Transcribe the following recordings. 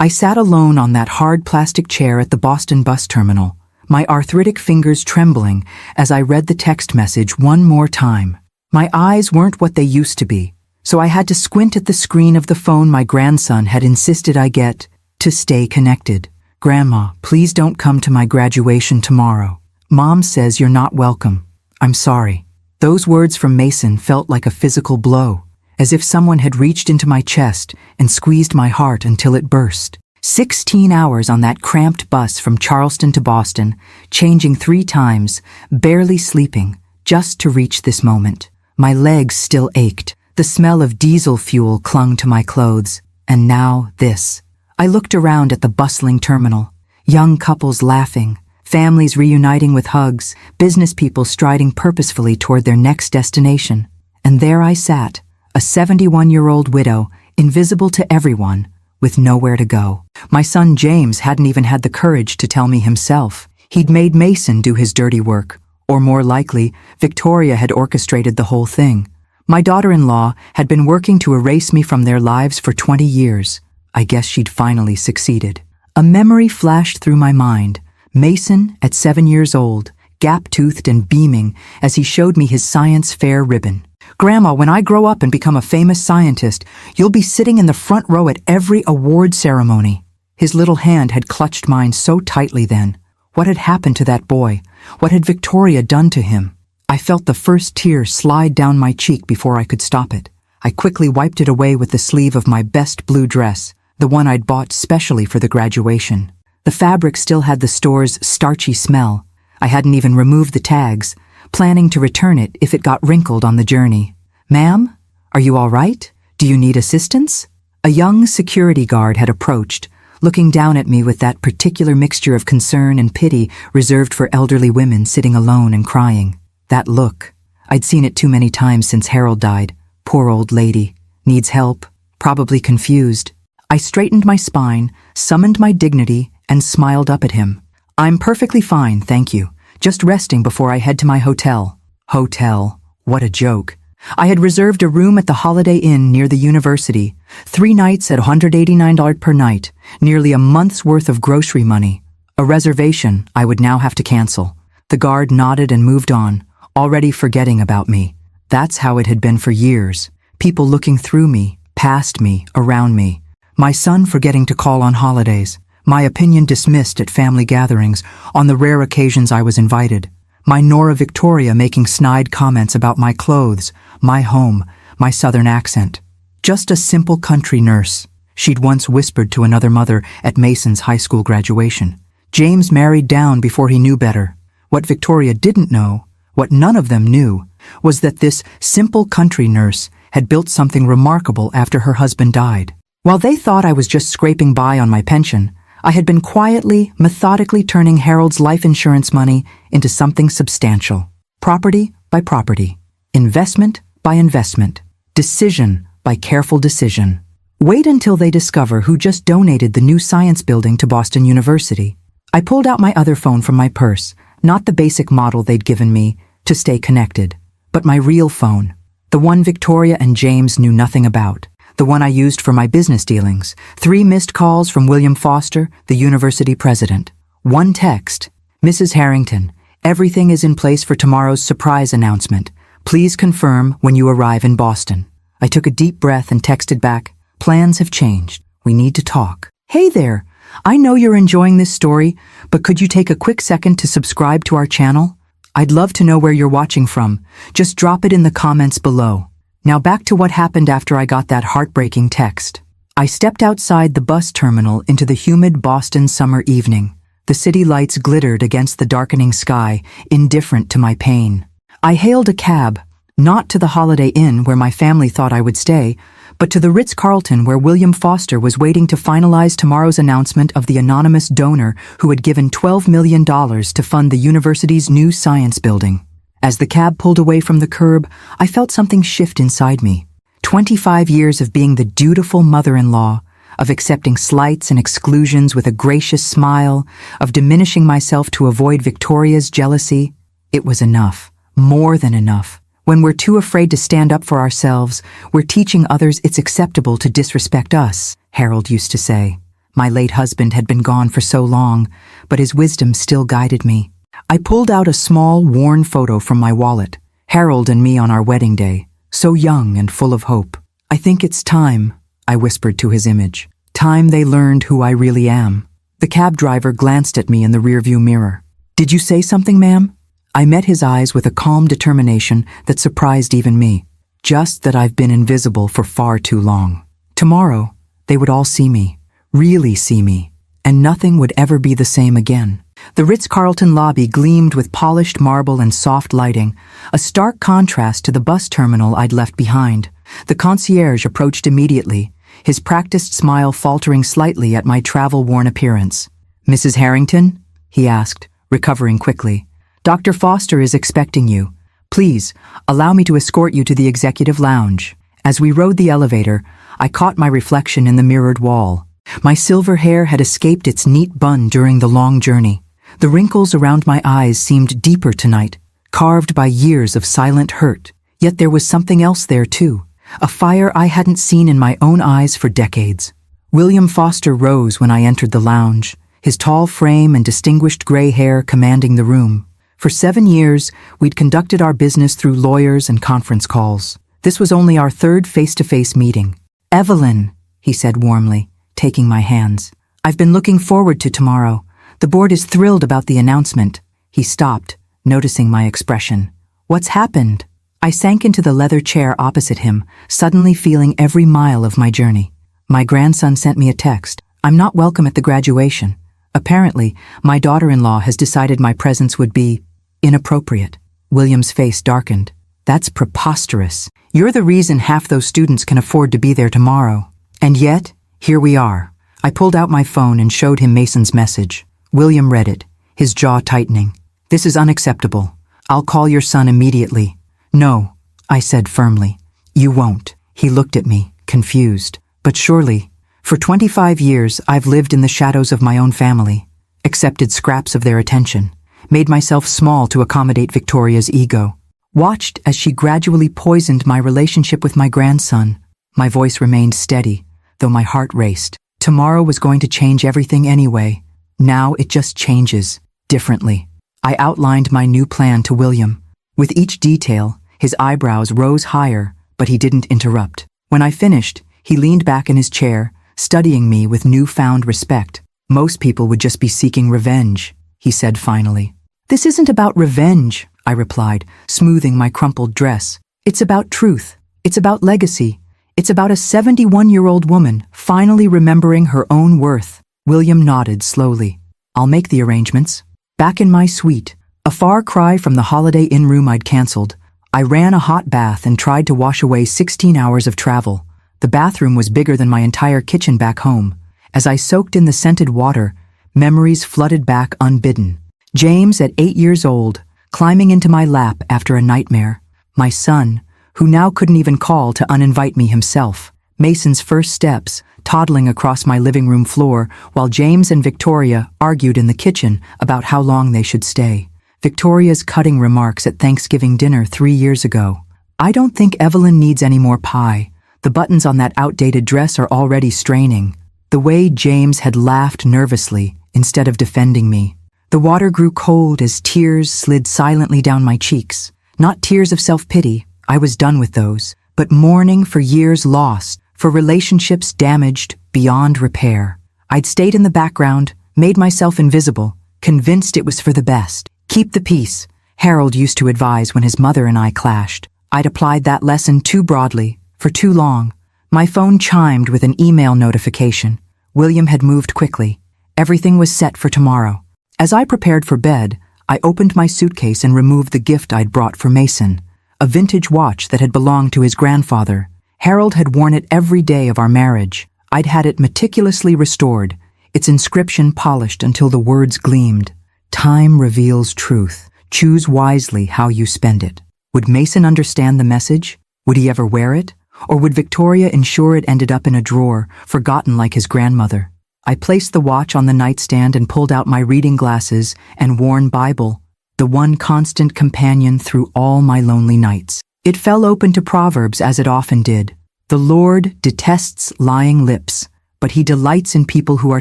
I sat alone on that hard plastic chair at the Boston bus terminal, my arthritic fingers trembling as I read the text message one more time. My eyes weren't what they used to be, so I had to squint at the screen of the phone my grandson had insisted I get to stay connected. Grandma, please don't come to my graduation tomorrow. Mom says you're not welcome. I'm sorry. Those words from Mason felt like a physical blow, as if someone had reached into my chest and squeezed my heart until it burst. 16 hours on that cramped bus from Charleston to Boston, changing 3 times, barely sleeping, just to reach this moment. My legs still ached. The smell of diesel fuel clung to my clothes. And now this. I looked around at the bustling terminal. Young couples laughing, families reuniting with hugs, business people striding purposefully toward their next destination. And there I sat, a 71-year-old widow, invisible to everyone, with nowhere to go. My son James hadn't even had the courage to tell me himself. He'd made Mason do his dirty work, or more likely, Victoria had orchestrated the whole thing. My daughter-in-law had been working to erase me from their lives for 20 years. I guess she'd finally succeeded. A memory flashed through my mind. Mason, at 7 years old, gap-toothed and beaming as he showed me his science fair ribbon. Grandma, when I grow up and become a famous scientist, you'll be sitting in the front row at every award ceremony. His little hand had clutched mine so tightly then. What had happened to that boy? What had Victoria done to him? I felt the first tear slide down my cheek before I could stop it. I quickly wiped it away with the sleeve of my best blue dress, the one I'd bought specially for the graduation. The fabric still had the store's starchy smell. I hadn't even removed the tags, planning to return it if it got wrinkled on the journey. Ma'am, are you all right? Do you need assistance? A young security guard had approached, looking down at me with that particular mixture of concern and pity reserved for elderly women sitting alone and crying. That look. I'd seen it too many times since Harold died. Poor old lady. Needs help. Probably confused. I straightened my spine, summoned my dignity, and smiled up at him. I'm perfectly fine, thank you. Just resting before I head to my hotel. Hotel. What a joke. I had reserved a room at the Holiday Inn near the university. 3 nights at $189 per night. Nearly a month's worth of grocery money. A reservation I would now have to cancel. The guard nodded and moved on, already forgetting about me. That's how it had been for years. People looking through me, past me, around me. My son forgetting to call on holidays. My opinion dismissed at family gatherings, on the rare occasions I was invited. My Nora Victoria making snide comments about my clothes, my home, my southern accent. Just a simple country nurse, she'd once whispered to another mother at Mason's high school graduation. James married down before he knew better. What Victoria didn't know, what none of them knew, was that this simple country nurse had built something remarkable after her husband died. While they thought I was just scraping by on my pension, I had been quietly, methodically turning Harold's life insurance money into something substantial. Property by property. Investment by investment. Decision by careful decision. Wait until they discover who just donated the new science building to Boston University. I pulled out my other phone from my purse, not the basic model they'd given me to stay connected, but my real phone. The one Victoria and James knew nothing about. The one I used for my business dealings. 3 missed calls from William Foster, the university president. 1 text. Mrs. Harrington, everything is in place for tomorrow's surprise announcement. Please confirm when you arrive in Boston. I took a deep breath and texted back, plans have changed. We need to talk. Hey there, I know you're enjoying this story, but could you take a quick second to subscribe to our channel? I'd love to know where you're watching from. Just drop it in the comments below. Now back to what happened after I got that heartbreaking text. I stepped outside the bus terminal into the humid Boston summer evening. The city lights glittered against the darkening sky, indifferent to my pain. I hailed a cab, not to the Holiday Inn where my family thought I would stay, but to the Ritz-Carlton where William Foster was waiting to finalize tomorrow's announcement of the anonymous donor who had given $12 million to fund the university's new science building. As the cab pulled away from the curb, I felt something shift inside me. 25 years of being the dutiful mother-in-law, of accepting slights and exclusions with a gracious smile, of diminishing myself to avoid Victoria's jealousy. It was enough. More than enough. When we're too afraid to stand up for ourselves, we're teaching others it's acceptable to disrespect us, Harold used to say. My late husband had been gone for so long, but his wisdom still guided me. I pulled out a small, worn photo from my wallet, Harold and me on our wedding day, so young and full of hope. "I think it's time," I whispered to his image. "Time they learned who I really am." The cab driver glanced at me in the rearview mirror. "Did you say something, ma'am?" I met his eyes with a calm determination that surprised even me. "Just that I've been invisible for far too long. Tomorrow, they would all see me, really see me, and nothing would ever be the same again." The Ritz-Carlton lobby gleamed with polished marble and soft lighting, a stark contrast to the bus terminal I'd left behind. The concierge approached immediately, his practiced smile faltering slightly at my travel-worn appearance. "Mrs. Harrington?" he asked, recovering quickly. "Dr. Foster is expecting you. Please, allow me to escort you to the executive lounge." As we rode the elevator, I caught my reflection in the mirrored wall. My silver hair had escaped its neat bun during the long journey. The wrinkles around my eyes seemed deeper tonight, carved by years of silent hurt. Yet there was something else there too, a fire I hadn't seen in my own eyes for decades. William Foster rose when I entered the lounge, his tall frame and distinguished gray hair commanding the room. For 7 years, we'd conducted our business through lawyers and conference calls. This was only our third face-to-face meeting. "Evelyn," he said warmly, taking my hands. "I've been looking forward to tomorrow. The board is thrilled about the announcement." He stopped, noticing my expression. "What's happened?" I sank into the leather chair opposite him, suddenly feeling every mile of my journey. "My grandson sent me a text. I'm not welcome at the graduation. Apparently, my daughter-in-law has decided my presence would be inappropriate." William's face darkened. "That's preposterous. You're the reason half those students can afford to be there tomorrow. And yet, here we are." I pulled out my phone and showed him Mason's message. William read it, his jaw tightening. "This is unacceptable. I'll call your son immediately." "No," I said firmly. "You won't." He looked at me, confused. "But surely, for 25 years I've lived in the shadows of my own family, accepted scraps of their attention, made myself small to accommodate Victoria's ego, watched as she gradually poisoned my relationship with my grandson." My voice remained steady, though my heart raced. Tomorrow was going to change everything anyway. Now it just changes, differently. I outlined my new plan to William. With each detail, his eyebrows rose higher, but he didn't interrupt. When I finished, he leaned back in his chair, studying me with newfound respect. "Most people would just be seeking revenge," he said finally. "This isn't about revenge," I replied, smoothing my crumpled dress. "It's about truth. It's about legacy. It's about a 71-year-old woman finally remembering her own worth." William nodded slowly. "I'll make the arrangements." Back in my suite, a far cry from the Holiday Inn room I'd canceled, I ran a hot bath and tried to wash away 16 hours of travel. The bathroom was bigger than my entire kitchen back home. As I soaked in the scented water, memories flooded back unbidden. James at 8 years old, climbing into my lap after a nightmare. My son, who now couldn't even call to uninvite me himself. Mason's first steps, toddling across my living room floor, while James and Victoria argued in the kitchen about how long they should stay. Victoria's cutting remarks at Thanksgiving dinner 3 years ago. "I don't think Evelyn needs any more pie. The buttons on that outdated dress are already straining." The way James had laughed nervously instead of defending me. The water grew cold as tears slid silently down my cheeks. Not tears of self-pity, I was done with those, but mourning for years lost, for relationships damaged beyond repair. I'd stayed in the background, made myself invisible, convinced it was for the best. Keep the peace, Harold used to advise when his mother and I clashed. I'd applied that lesson too broadly, for too long. My phone chimed with an email notification. William had moved quickly. Everything was set for tomorrow. As I prepared for bed, I opened my suitcase and removed the gift I'd brought for Mason, a vintage watch that had belonged to his grandfather. Harold had worn it every day of our marriage. I'd had it meticulously restored, its inscription polished until the words gleamed. "Time reveals truth. Choose wisely how you spend it." Would Mason understand the message? Would he ever wear it? Or would Victoria ensure it ended up in a drawer, forgotten like his grandmother? I placed the watch on the nightstand and pulled out my reading glasses and worn Bible, the one constant companion through all my lonely nights. It fell open to Proverbs as it often did. "The Lord detests lying lips, but he delights in people who are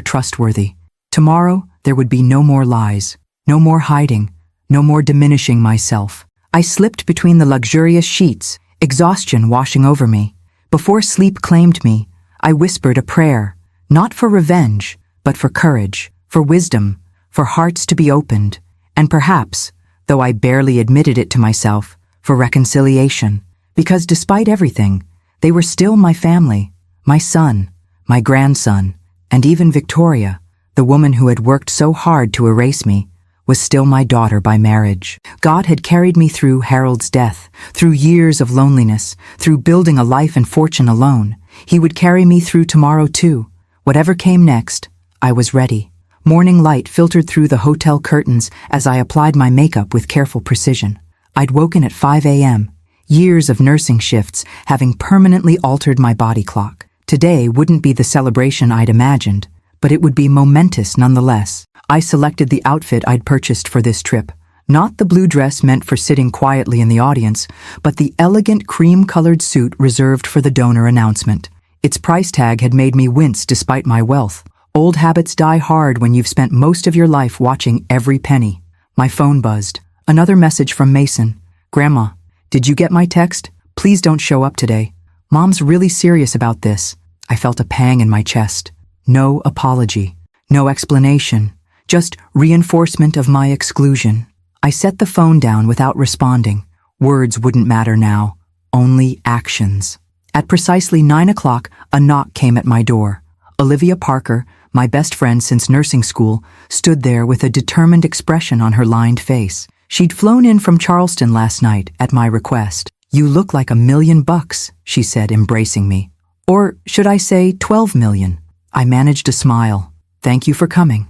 trustworthy. Tomorrow, there would be no more lies, no more hiding, no more diminishing myself. I slipped between the luxurious sheets, exhaustion washing over me. Before sleep claimed me, I whispered a prayer, not for revenge, but for courage, for wisdom, for hearts to be opened, and perhaps, though I barely admitted it to myself, for reconciliation, because despite everything, they were still my family, my son, my grandson, and even Victoria, the woman who had worked so hard to erase me, was still my daughter by marriage. God had carried me through Harold's death, through years of loneliness, through building a life and fortune alone. He would carry me through tomorrow too. Whatever came next, I was ready. Morning light filtered through the hotel curtains as I applied my makeup with careful precision. I'd woken at 5 a.m., years of nursing shifts having permanently altered my body clock. Today wouldn't be the celebration I'd imagined, but it would be momentous nonetheless. I selected the outfit I'd purchased for this trip. Not the blue dress meant for sitting quietly in the audience, but the elegant cream-colored suit reserved for the donor announcement. Its price tag had made me wince despite my wealth. Old habits die hard when you've spent most of your life watching every penny. My phone buzzed. Another message from Mason. "Grandma, did you get my text? Please don't show up today. Mom's really serious about this." I felt a pang in my chest. No apology. No explanation. Just reinforcement of my exclusion. I set the phone down without responding. Words wouldn't matter now. Only actions. At precisely 9 o'clock, a knock came at my door. Olivia Parker, my best friend since nursing school, stood there with a determined expression on her lined face. She'd flown in from Charleston last night at my request. "You look like $1,000,000, she said, embracing me. Or should I say 12 million? I managed a smile. "Thank you for coming."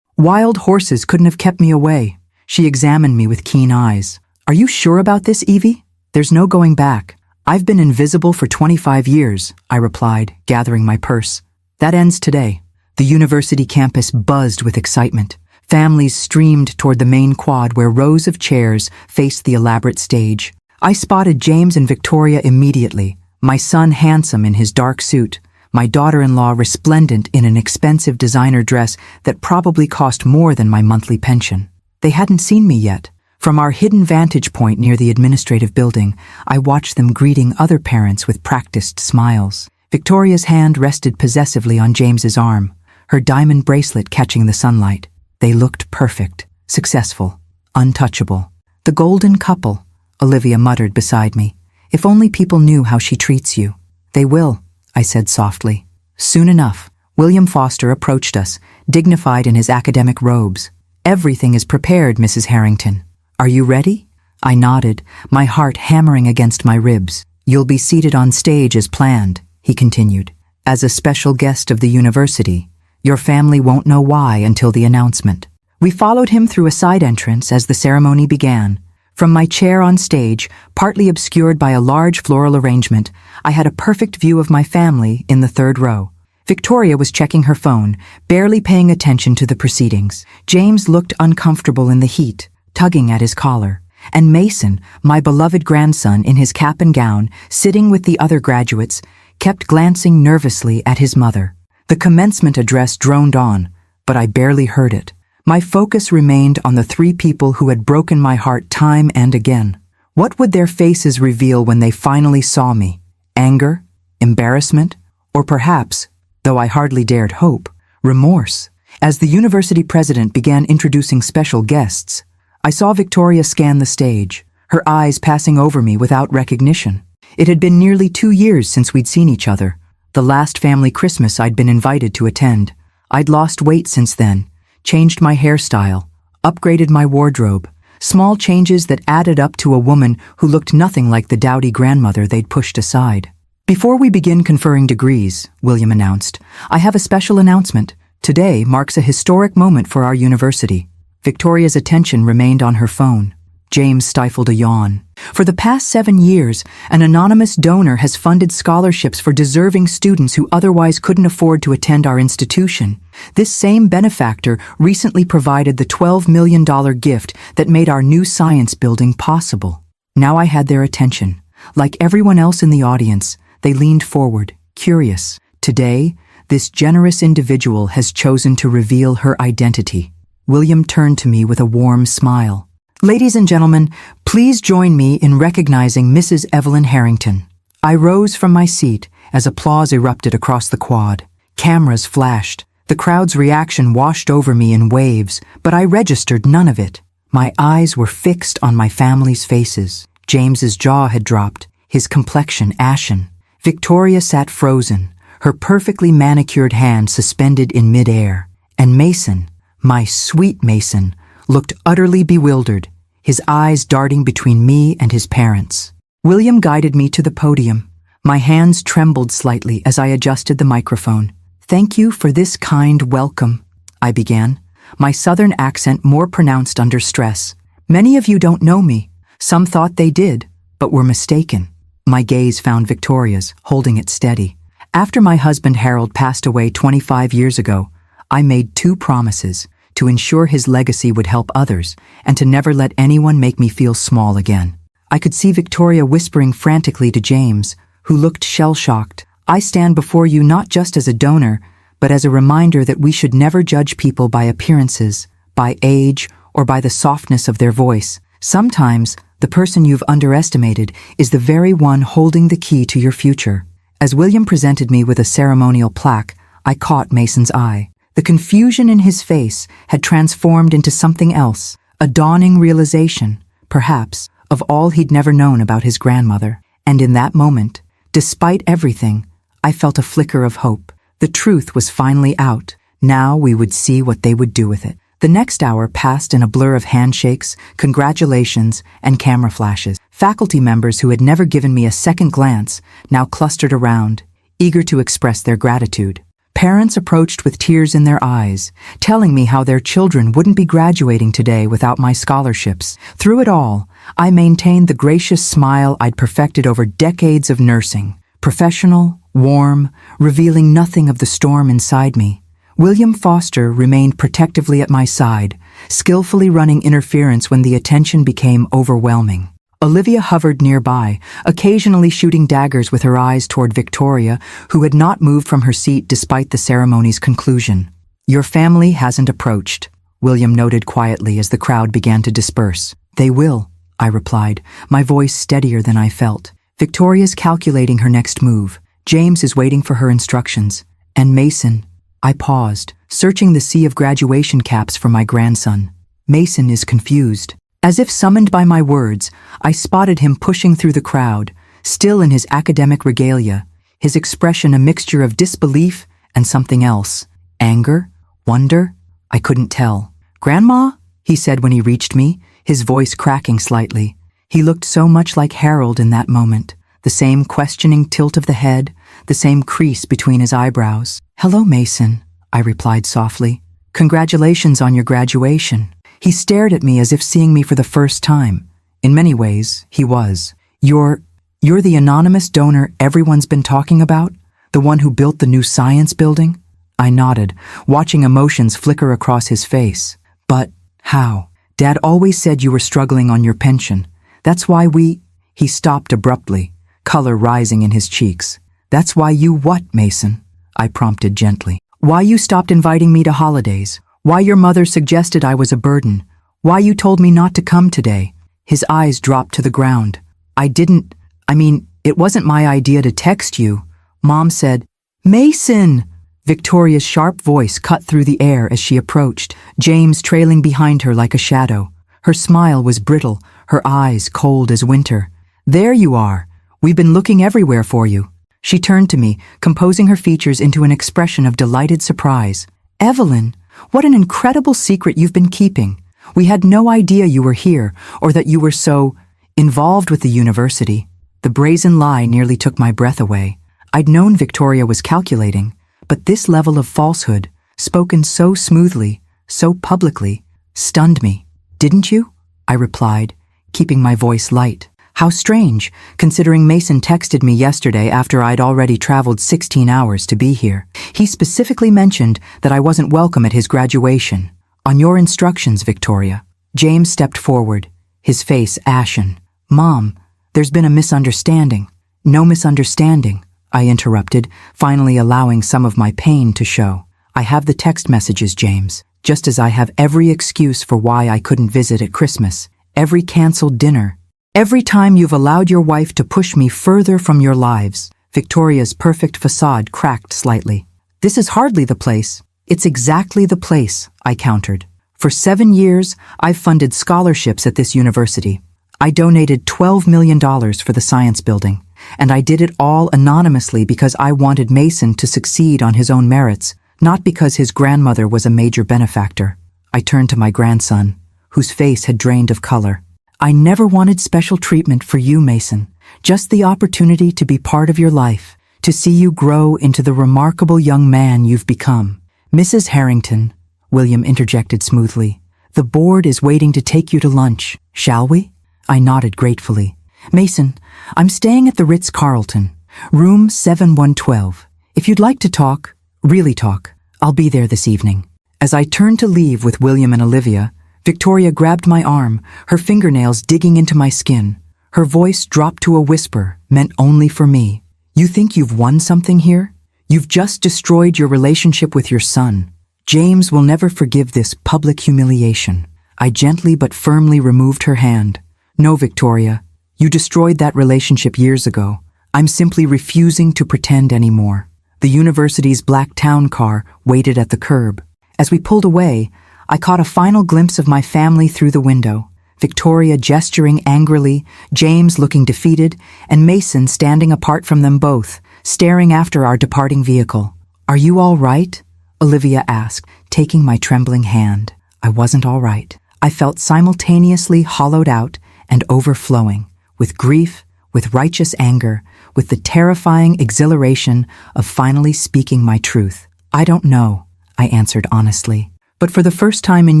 Wild horses couldn't have kept me away. She examined me with keen eyes. "Are you sure about this, Evie? There's no going back." "I've been invisible for 25 years, I replied, gathering my purse. "That ends today." The university campus buzzed with excitement. Families streamed toward the main quad where rows of chairs faced the elaborate stage. I spotted James and Victoria immediately, my son handsome in his dark suit, my daughter-in-law resplendent in an expensive designer dress that probably cost more than my monthly pension. They hadn't seen me yet. From our hidden vantage point near the administrative building, I watched them greeting other parents with practiced smiles. Victoria's hand rested possessively on James's arm, her diamond bracelet catching the sunlight. They looked perfect, successful, untouchable. "The golden couple," Olivia muttered beside me. "If only people knew how she treats you." "They will," I said softly. Soon enough, William Foster approached us, dignified in his academic robes. "Everything is prepared, Mrs. Harrington. Are you ready?" I nodded, my heart hammering against my ribs. "You'll be seated on stage as planned," he continued. "As a special guest of the university. Your family won't know why until the announcement." We followed him through a side entrance as the ceremony began. From my chair on stage, partly obscured by a large floral arrangement, I had a perfect view of my family in the third row. Victoria was checking her phone, barely paying attention to the proceedings. James looked uncomfortable in the heat, tugging at his collar. And Mason, my beloved grandson in his cap and gown, sitting with the other graduates, kept glancing nervously at his mother. The commencement address droned on, but I barely heard it. My focus remained on the three people who had broken my heart time and again. What would their faces reveal when they finally saw me? Anger? Embarrassment? Or perhaps, though I hardly dared hope, remorse? As the university president began introducing special guests, I saw Victoria scan the stage, her eyes passing over me without recognition. It had been nearly 2 years since we'd seen each other, the last family Christmas I'd been invited to attend. I'd lost weight since then, changed my hairstyle, upgraded my wardrobe, small changes that added up to a woman who looked nothing like the dowdy grandmother they'd pushed aside. "Before we begin conferring degrees," William announced, "I have a special announcement. Today marks a historic moment for our university." Victoria's attention remained on her phone. James stifled a yawn. "For the past 7 years, an anonymous donor has funded scholarships for deserving students who otherwise couldn't afford to attend our institution. This same benefactor recently provided the $12 million gift that made our new science building possible." Now I had their attention. Like everyone else in the audience, they leaned forward, curious. Today, This generous individual has chosen to reveal her identity. William turned to me with a warm smile. Ladies and gentlemen, please join me in recognizing Mrs. Evelyn Harrington. I rose from my seat as applause erupted across the quad. Cameras flashed. The crowd's reaction washed over me in waves, but I registered none of it. My eyes were fixed on my family's faces. James's jaw had dropped, his complexion ashen. Victoria sat frozen, her perfectly manicured hand suspended in midair. And Mason, my sweet Mason, looked utterly bewildered, his eyes darting between me and his parents. William guided me to the podium. My hands trembled slightly as I adjusted the microphone. "Thank you for this kind welcome," I began, my southern accent more pronounced under stress. "Many of you don't know me. Some thought they did, but were mistaken." My gaze found Victoria's, holding it steady. After my husband Harold passed away 25 years ago, I made 2 promises: to ensure his legacy would help others, and to never let anyone make me feel small again. I could see Victoria whispering frantically to James, who looked shell-shocked. "I stand before you not just as a donor, but as a reminder that we should never judge people by appearances, by age, or by the softness of their voice. Sometimes, the person you've underestimated is the very one holding the key to your future." As William presented me with a ceremonial plaque, I caught Mason's eye. The confusion in his face had transformed into something else, a dawning realization, perhaps, of all he'd never known about his grandmother. And in that moment, despite everything, I felt a flicker of hope. The truth was finally out. Now we would see what they would do with it. The next hour passed in a blur of handshakes, congratulations, and camera flashes. Faculty members who had never given me a second glance now clustered around, eager to express their gratitude. Parents approached with tears in their eyes, telling me how their children wouldn't be graduating today without my scholarships. Through it all, I maintained the gracious smile I'd perfected over decades of nursing. Professional, warm, revealing nothing of the storm inside me. William Foster remained protectively at my side, skillfully running interference when the attention became overwhelming. Olivia hovered nearby, occasionally shooting daggers with her eyes toward Victoria, who had not moved from her seat despite the ceremony's conclusion. "Your family hasn't approached," William noted quietly as the crowd began to disperse. "They will," I replied, my voice steadier than I felt. "Victoria's calculating her next move. James is waiting for her instructions. And Mason—" I paused, searching the sea of graduation caps for my grandson. Mason is confused. As if summoned by my words, I spotted him pushing through the crowd, still in his academic regalia, his expression a mixture of disbelief and something else. Anger? Wonder? I couldn't tell. "Grandma?" he said when he reached me, his voice cracking slightly. He looked so much like Harold in that moment, the same questioning tilt of the head, the same crease between his eyebrows. "Hello, Mason," I replied softly. "Congratulations on your graduation." He stared at me as if seeing me for the first time. In many ways, he was. You're the anonymous donor everyone's been talking about? The one who built the new science building?" I nodded, watching emotions flicker across his face. "But how? Dad always said you were struggling on your pension. That's why we—" He stopped abruptly, color rising in his cheeks. "That's why you what, Mason?" I prompted gently. "Why you stopped inviting me to holidays. Why your mother suggested I was a burden. Why you told me not to come today." His eyes dropped to the ground. It wasn't my idea to text you. Mom said—" "Mason!" Victoria's sharp voice cut through the air as she approached, James trailing behind her like a shadow. Her smile was brittle, her eyes cold as winter. "There you are. We've been looking everywhere for you." She turned to me, composing her features into an expression of delighted surprise. "Evelyn, what an incredible secret you've been keeping. We had no idea you were here, or that you were so involved with the university." The brazen lie nearly took my breath away. I'd known Victoria was calculating, but this level of falsehood, spoken so smoothly, so publicly, stunned me. "Didn't you?" I replied, keeping my voice light. How strange, considering Mason texted me yesterday after I'd already traveled 16 hours to be here. He specifically mentioned that I wasn't welcome at his graduation. "On your instructions, Victoria." James stepped forward, his face ashen. "Mom, there's been a misunderstanding." "No misunderstanding," I interrupted, finally allowing some of my pain to show. I have the text messages, James, just as I have every excuse for why I couldn't visit at Christmas, every canceled dinner, every time you've allowed your wife to push me further from your lives. Victoria's perfect facade cracked slightly. This is hardly the place. It's exactly the place, I countered. For 7 years, I've funded scholarships at this university. I donated $12 million for the science building, and I did it all anonymously because I wanted Mason to succeed on his own merits, not because his grandmother was a major benefactor. I turned to my grandson, whose face had drained of color. I never wanted special treatment for you, Mason, just the opportunity to be part of your life, to see you grow into the remarkable young man you've become. Mrs. Harrington, William interjected smoothly, the board is waiting to take you to lunch, shall we? I nodded gratefully. Mason, I'm staying at the Ritz-Carlton, room 7112. If you'd like to talk, really talk, I'll be there this evening. As I turned to leave with William and Olivia, Victoria grabbed my arm, her fingernails digging into my skin. Her voice dropped to a whisper, meant only for me. You think you've won something here? You've just destroyed your relationship with your son. James will never forgive this public humiliation. I gently but firmly removed her hand. No, Victoria, you destroyed that relationship years ago. I'm simply refusing to pretend anymore. The university's black town car waited at the curb. As we pulled away, I caught a final glimpse of my family through the window. Victoria gesturing angrily, James looking defeated, and Mason standing apart from them both, staring after our departing vehicle. Are you all right? Olivia asked, taking my trembling hand. I wasn't all right. I felt simultaneously hollowed out and overflowing, with grief, with righteous anger, with the terrifying exhilaration of finally speaking my truth. I don't know, I answered honestly. But for the first time in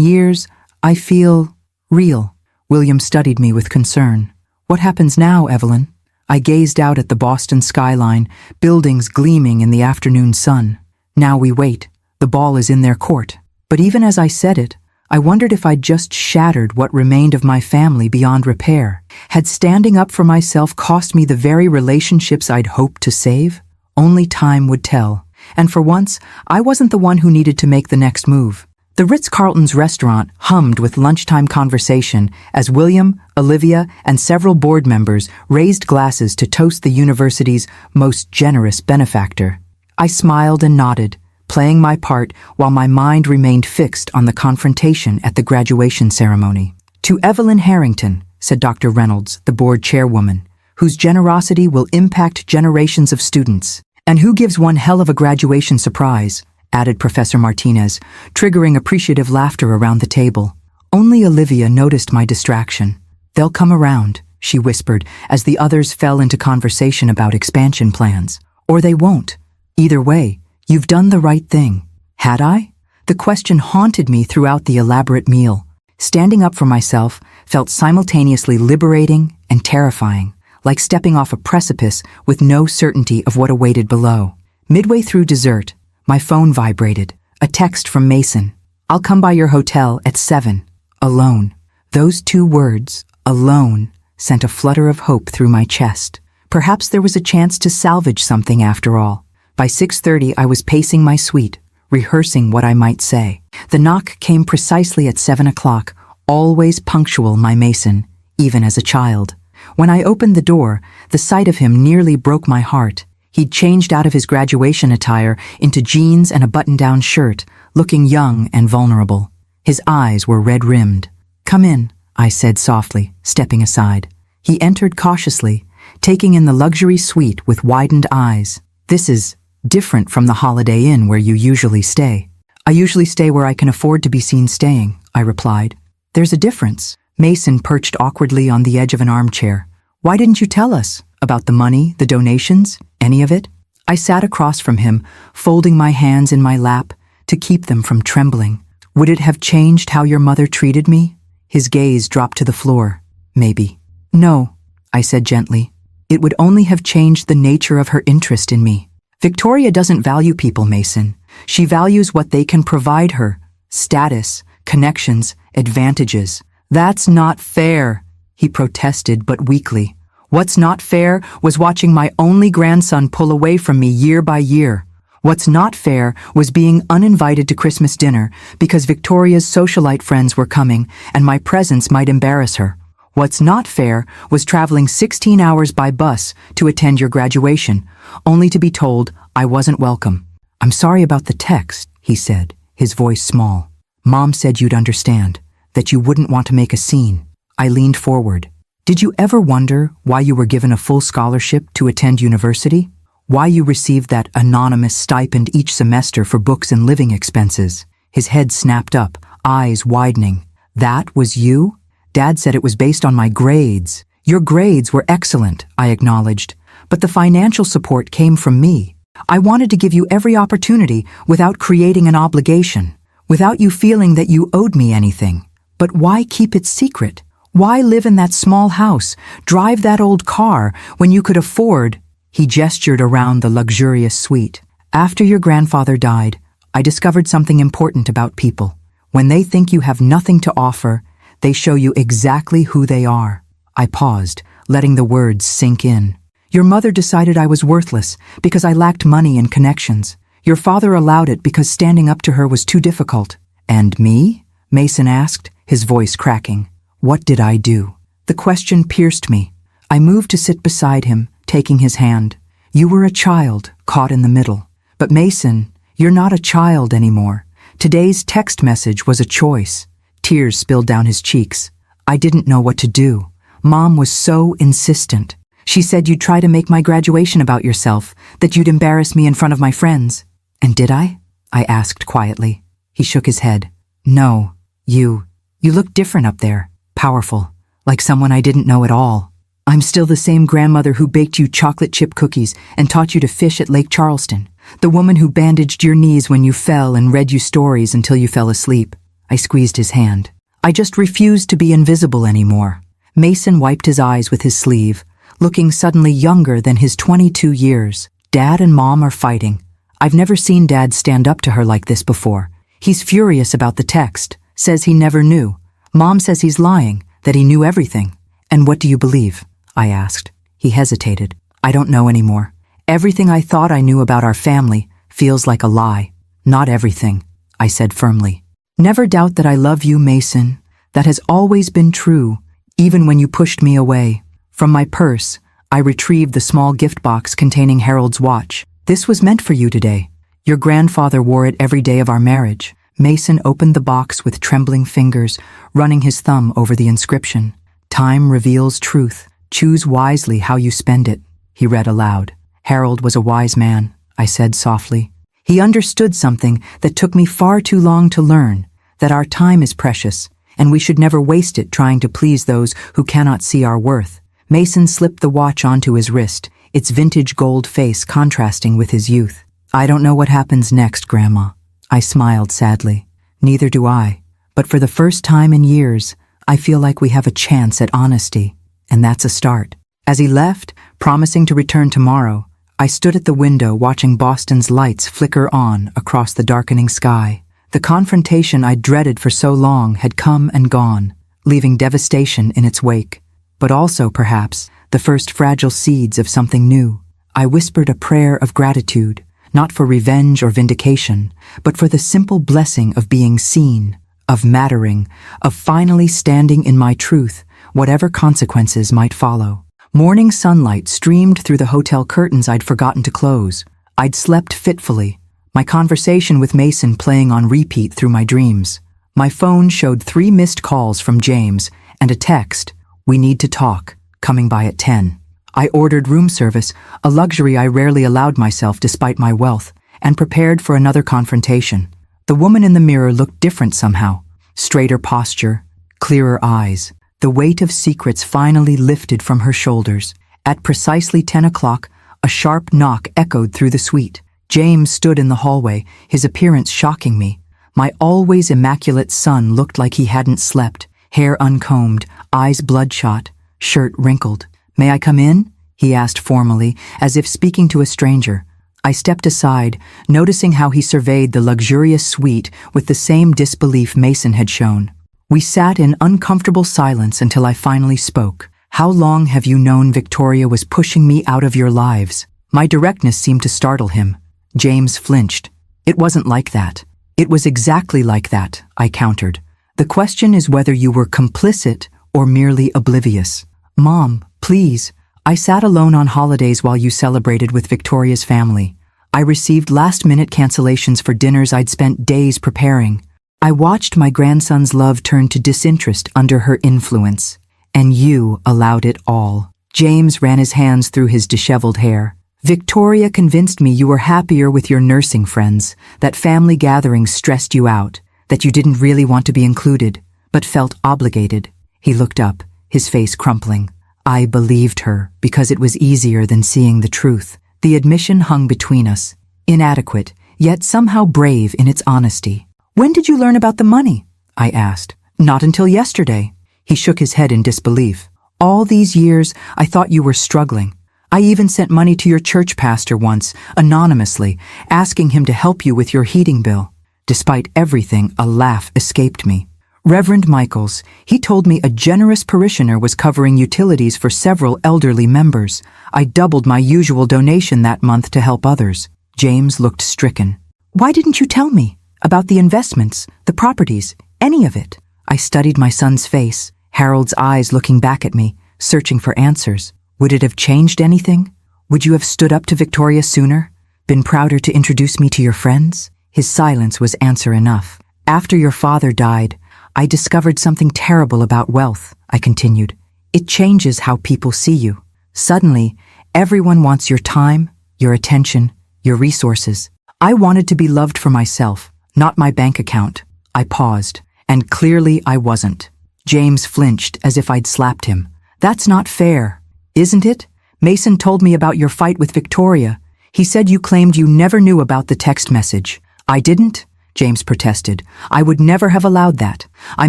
years, I feel real. William studied me with concern. What happens now, Evelyn? I gazed out at the Boston skyline, buildings gleaming in the afternoon sun. Now we wait. The ball is in their court. But even as I said it, I wondered if I'd just shattered what remained of my family beyond repair. Had standing up for myself cost me the very relationships I'd hoped to save? Only time would tell. And for once, I wasn't the one who needed to make the next move. The Ritz-Carlton's restaurant hummed with lunchtime conversation as William, Olivia, and several board members raised glasses to toast the university's most generous benefactor. I smiled and nodded, playing my part while my mind remained fixed on the confrontation at the graduation ceremony. To Evelyn Harrington, said Dr. Reynolds, the board chairwoman, whose generosity will impact generations of students, and who gives one hell of a graduation surprise, added Professor Martinez, triggering appreciative laughter around the table. Only Olivia noticed my distraction. They'll come around, she whispered as the others fell into conversation about expansion plans. Or they won't. Either way, you've done the right thing. Had I? The question haunted me throughout the elaborate meal. Standing up for myself felt simultaneously liberating and terrifying, like stepping off a precipice with no certainty of what awaited below. Midway through dessert, my phone vibrated. A text from Mason. I'll come by your hotel at 7. Alone. Those 2 words, alone, sent a flutter of hope through my chest. Perhaps there was a chance to salvage something after all. By 6:30, I was pacing my suite, rehearsing what I might say. The knock came precisely at 7 o'clock, always punctual, my Mason, even as a child. When I opened the door, the sight of him nearly broke my heart. He'd changed out of his graduation attire into jeans and a button-down shirt, looking young and vulnerable. His eyes were red-rimmed. Come in, I said softly, stepping aside. He entered cautiously, taking in the luxury suite with widened eyes. This is different from the Holiday Inn where you usually stay. I usually stay where I can afford to be seen staying, I replied. There's a difference. Mason perched awkwardly on the edge of an armchair. Why didn't you tell us? About the money, the donations, any of it? I sat across from him, folding my hands in my lap to keep them from trembling. Would it have changed how your mother treated me? His gaze dropped to the floor. Maybe. No, I said gently. It would only have changed the nature of her interest in me. Victoria doesn't value people, Mason. She values what they can provide her. Status, connections, advantages. That's not fair, he protested but weakly. What's not fair was watching my only grandson pull away from me year by year. What's not fair was being uninvited to Christmas dinner because Victoria's socialite friends were coming and my presence might embarrass her. What's not fair was traveling 16 hours by bus to attend your graduation, only to be told I wasn't welcome. "I'm sorry about the text," he said, his voice small. "Mom said you'd understand, that you wouldn't want to make a scene." I leaned forward. "Did you ever wonder why you were given a full scholarship to attend university? Why you received that anonymous stipend each semester for books and living expenses?" His head snapped up, eyes widening. "That was you?" "Dad said it was based on my grades." "Your grades were excellent," I acknowledged, "but the financial support came from me. I wanted to give you every opportunity without creating an obligation, without you feeling that you owed me anything. But why keep it secret? Why live in that small house, drive that old car, when you could afford—" He gestured around the luxurious suite. "After your grandfather died, I discovered something important about people. When they think you have nothing to offer, they show you exactly who they are." I paused, letting the words sink in. "Your mother decided I was worthless because I lacked money and connections. Your father allowed it because standing up to her was too difficult." "And me?" Mason asked, his voice cracking. "What did I do?" The question pierced me. I moved to sit beside him, taking his hand. "You were a child, caught in the middle. But Mason, you're not a child anymore. Today's text message was a choice." Tears spilled down his cheeks. "I didn't know what to do. Mom was so insistent. She said you'd try to make my graduation about yourself, that you'd embarrass me in front of my friends." "And did I?" I asked quietly. He shook his head. "No, you looked different up there. Powerful, like someone I didn't know at all. I'm still the same grandmother who baked you chocolate chip cookies and taught you to fish at Lake Charleston. The woman who bandaged your knees when you fell and read you stories until you fell asleep." I squeezed his hand. "I just refused to be invisible anymore." Mason wiped his eyes with his sleeve, looking suddenly younger than his 22 years. "Dad and Mom are fighting. I've never seen Dad stand up to her like this before. He's furious about the text, says he never knew. Mom says he's lying, that he knew everything." "And what do you believe?" I asked. He hesitated. "I don't know anymore. Everything I thought I knew about our family feels like a lie." "Not everything," I said firmly. "Never doubt that I love you, Mason. That has always been true, even when you pushed me away." From my purse, I retrieved the small gift box containing Harold's watch. "This was meant for you today. Your grandfather wore it every day of our marriage." Mason opened the box with trembling fingers, running his thumb over the inscription. "Time reveals truth. Choose wisely how you spend it," he read aloud. "Harold was a wise man," I said softly. "He understood something that took me far too long to learn, that our time is precious, and we should never waste it trying to please those who cannot see our worth." Mason slipped the watch onto his wrist, its vintage gold face contrasting with his youth. "I don't know what happens next, Grandma." I smiled sadly. "Neither do I. But for the first time in years, I feel like we have a chance at honesty, and that's a start." As he left, promising to return tomorrow, I stood at the window watching Boston's lights flicker on across the darkening sky. The confrontation I dreaded for so long had come and gone, leaving devastation in its wake. But also, perhaps, the first fragile seeds of something new. I whispered a prayer of gratitude, not for revenge or vindication, but for the simple blessing of being seen, of mattering, of finally standing in my truth, whatever consequences might follow. Morning sunlight streamed through the hotel curtains I'd forgotten to close. I'd slept fitfully, my conversation with Mason playing on repeat through my dreams. My phone showed 3 missed calls from James and a text, "We need to talk," coming by at 10. I ordered room service, a luxury I rarely allowed myself despite my wealth, and prepared for another confrontation. The woman in the mirror looked different somehow. Straighter posture, clearer eyes. The weight of secrets finally lifted from her shoulders. At precisely 10 o'clock, a sharp knock echoed through the suite. James stood in the hallway, his appearance shocking me. My always immaculate son looked like he hadn't slept, hair uncombed, eyes bloodshot, shirt wrinkled. "May I come in?" he asked formally, as if speaking to a stranger. I stepped aside, noticing how he surveyed the luxurious suite with the same disbelief Mason had shown. We sat in uncomfortable silence until I finally spoke. How long have you known Victoria was pushing me out of your lives? My directness seemed to startle him. James flinched. It wasn't like that. It was exactly like that, I countered. The question is whether you were complicit or merely oblivious. Mom, please. I sat alone on holidays while you celebrated with Victoria's family. I received last-minute cancellations for dinners I'd spent days preparing. I watched my grandson's love turn to disinterest under her influence. And you allowed it all. James ran his hands through his disheveled hair. Victoria convinced me you were happier with your nursing friends, that family gatherings stressed you out, that you didn't really want to be included, but felt obligated. He looked up, his face crumpling. I believed her because it was easier than seeing the truth. The admission hung between us, inadequate, yet somehow brave in its honesty. When did you learn about the money? I asked. Not until yesterday. He shook his head in disbelief. All these years, I thought you were struggling. I even sent money to your church pastor once, anonymously, asking him to help you with your heating bill. Despite everything, a laugh escaped me. Reverend Michaels, he told me a generous parishioner was covering utilities for several elderly members. I doubled my usual donation that month to help others. James looked stricken. Why didn't you tell me? About the investments, the properties, any of it? I studied my son's face, Harold's eyes looking back at me, searching for answers. Would it have changed anything? Would you have stood up to Victoria sooner? Been prouder to introduce me to your friends? His silence was answer enough. After your father died, I discovered something terrible about wealth, I continued. It changes how people see you. Suddenly, everyone wants your time, your attention, your resources. I wanted to be loved for myself, not my bank account. I paused, and clearly I wasn't. James flinched as if I'd slapped him. That's not fair. Isn't it? Mason told me about your fight with Victoria. He said you claimed you never knew about the text message. I didn't, James protested. I would never have allowed that. I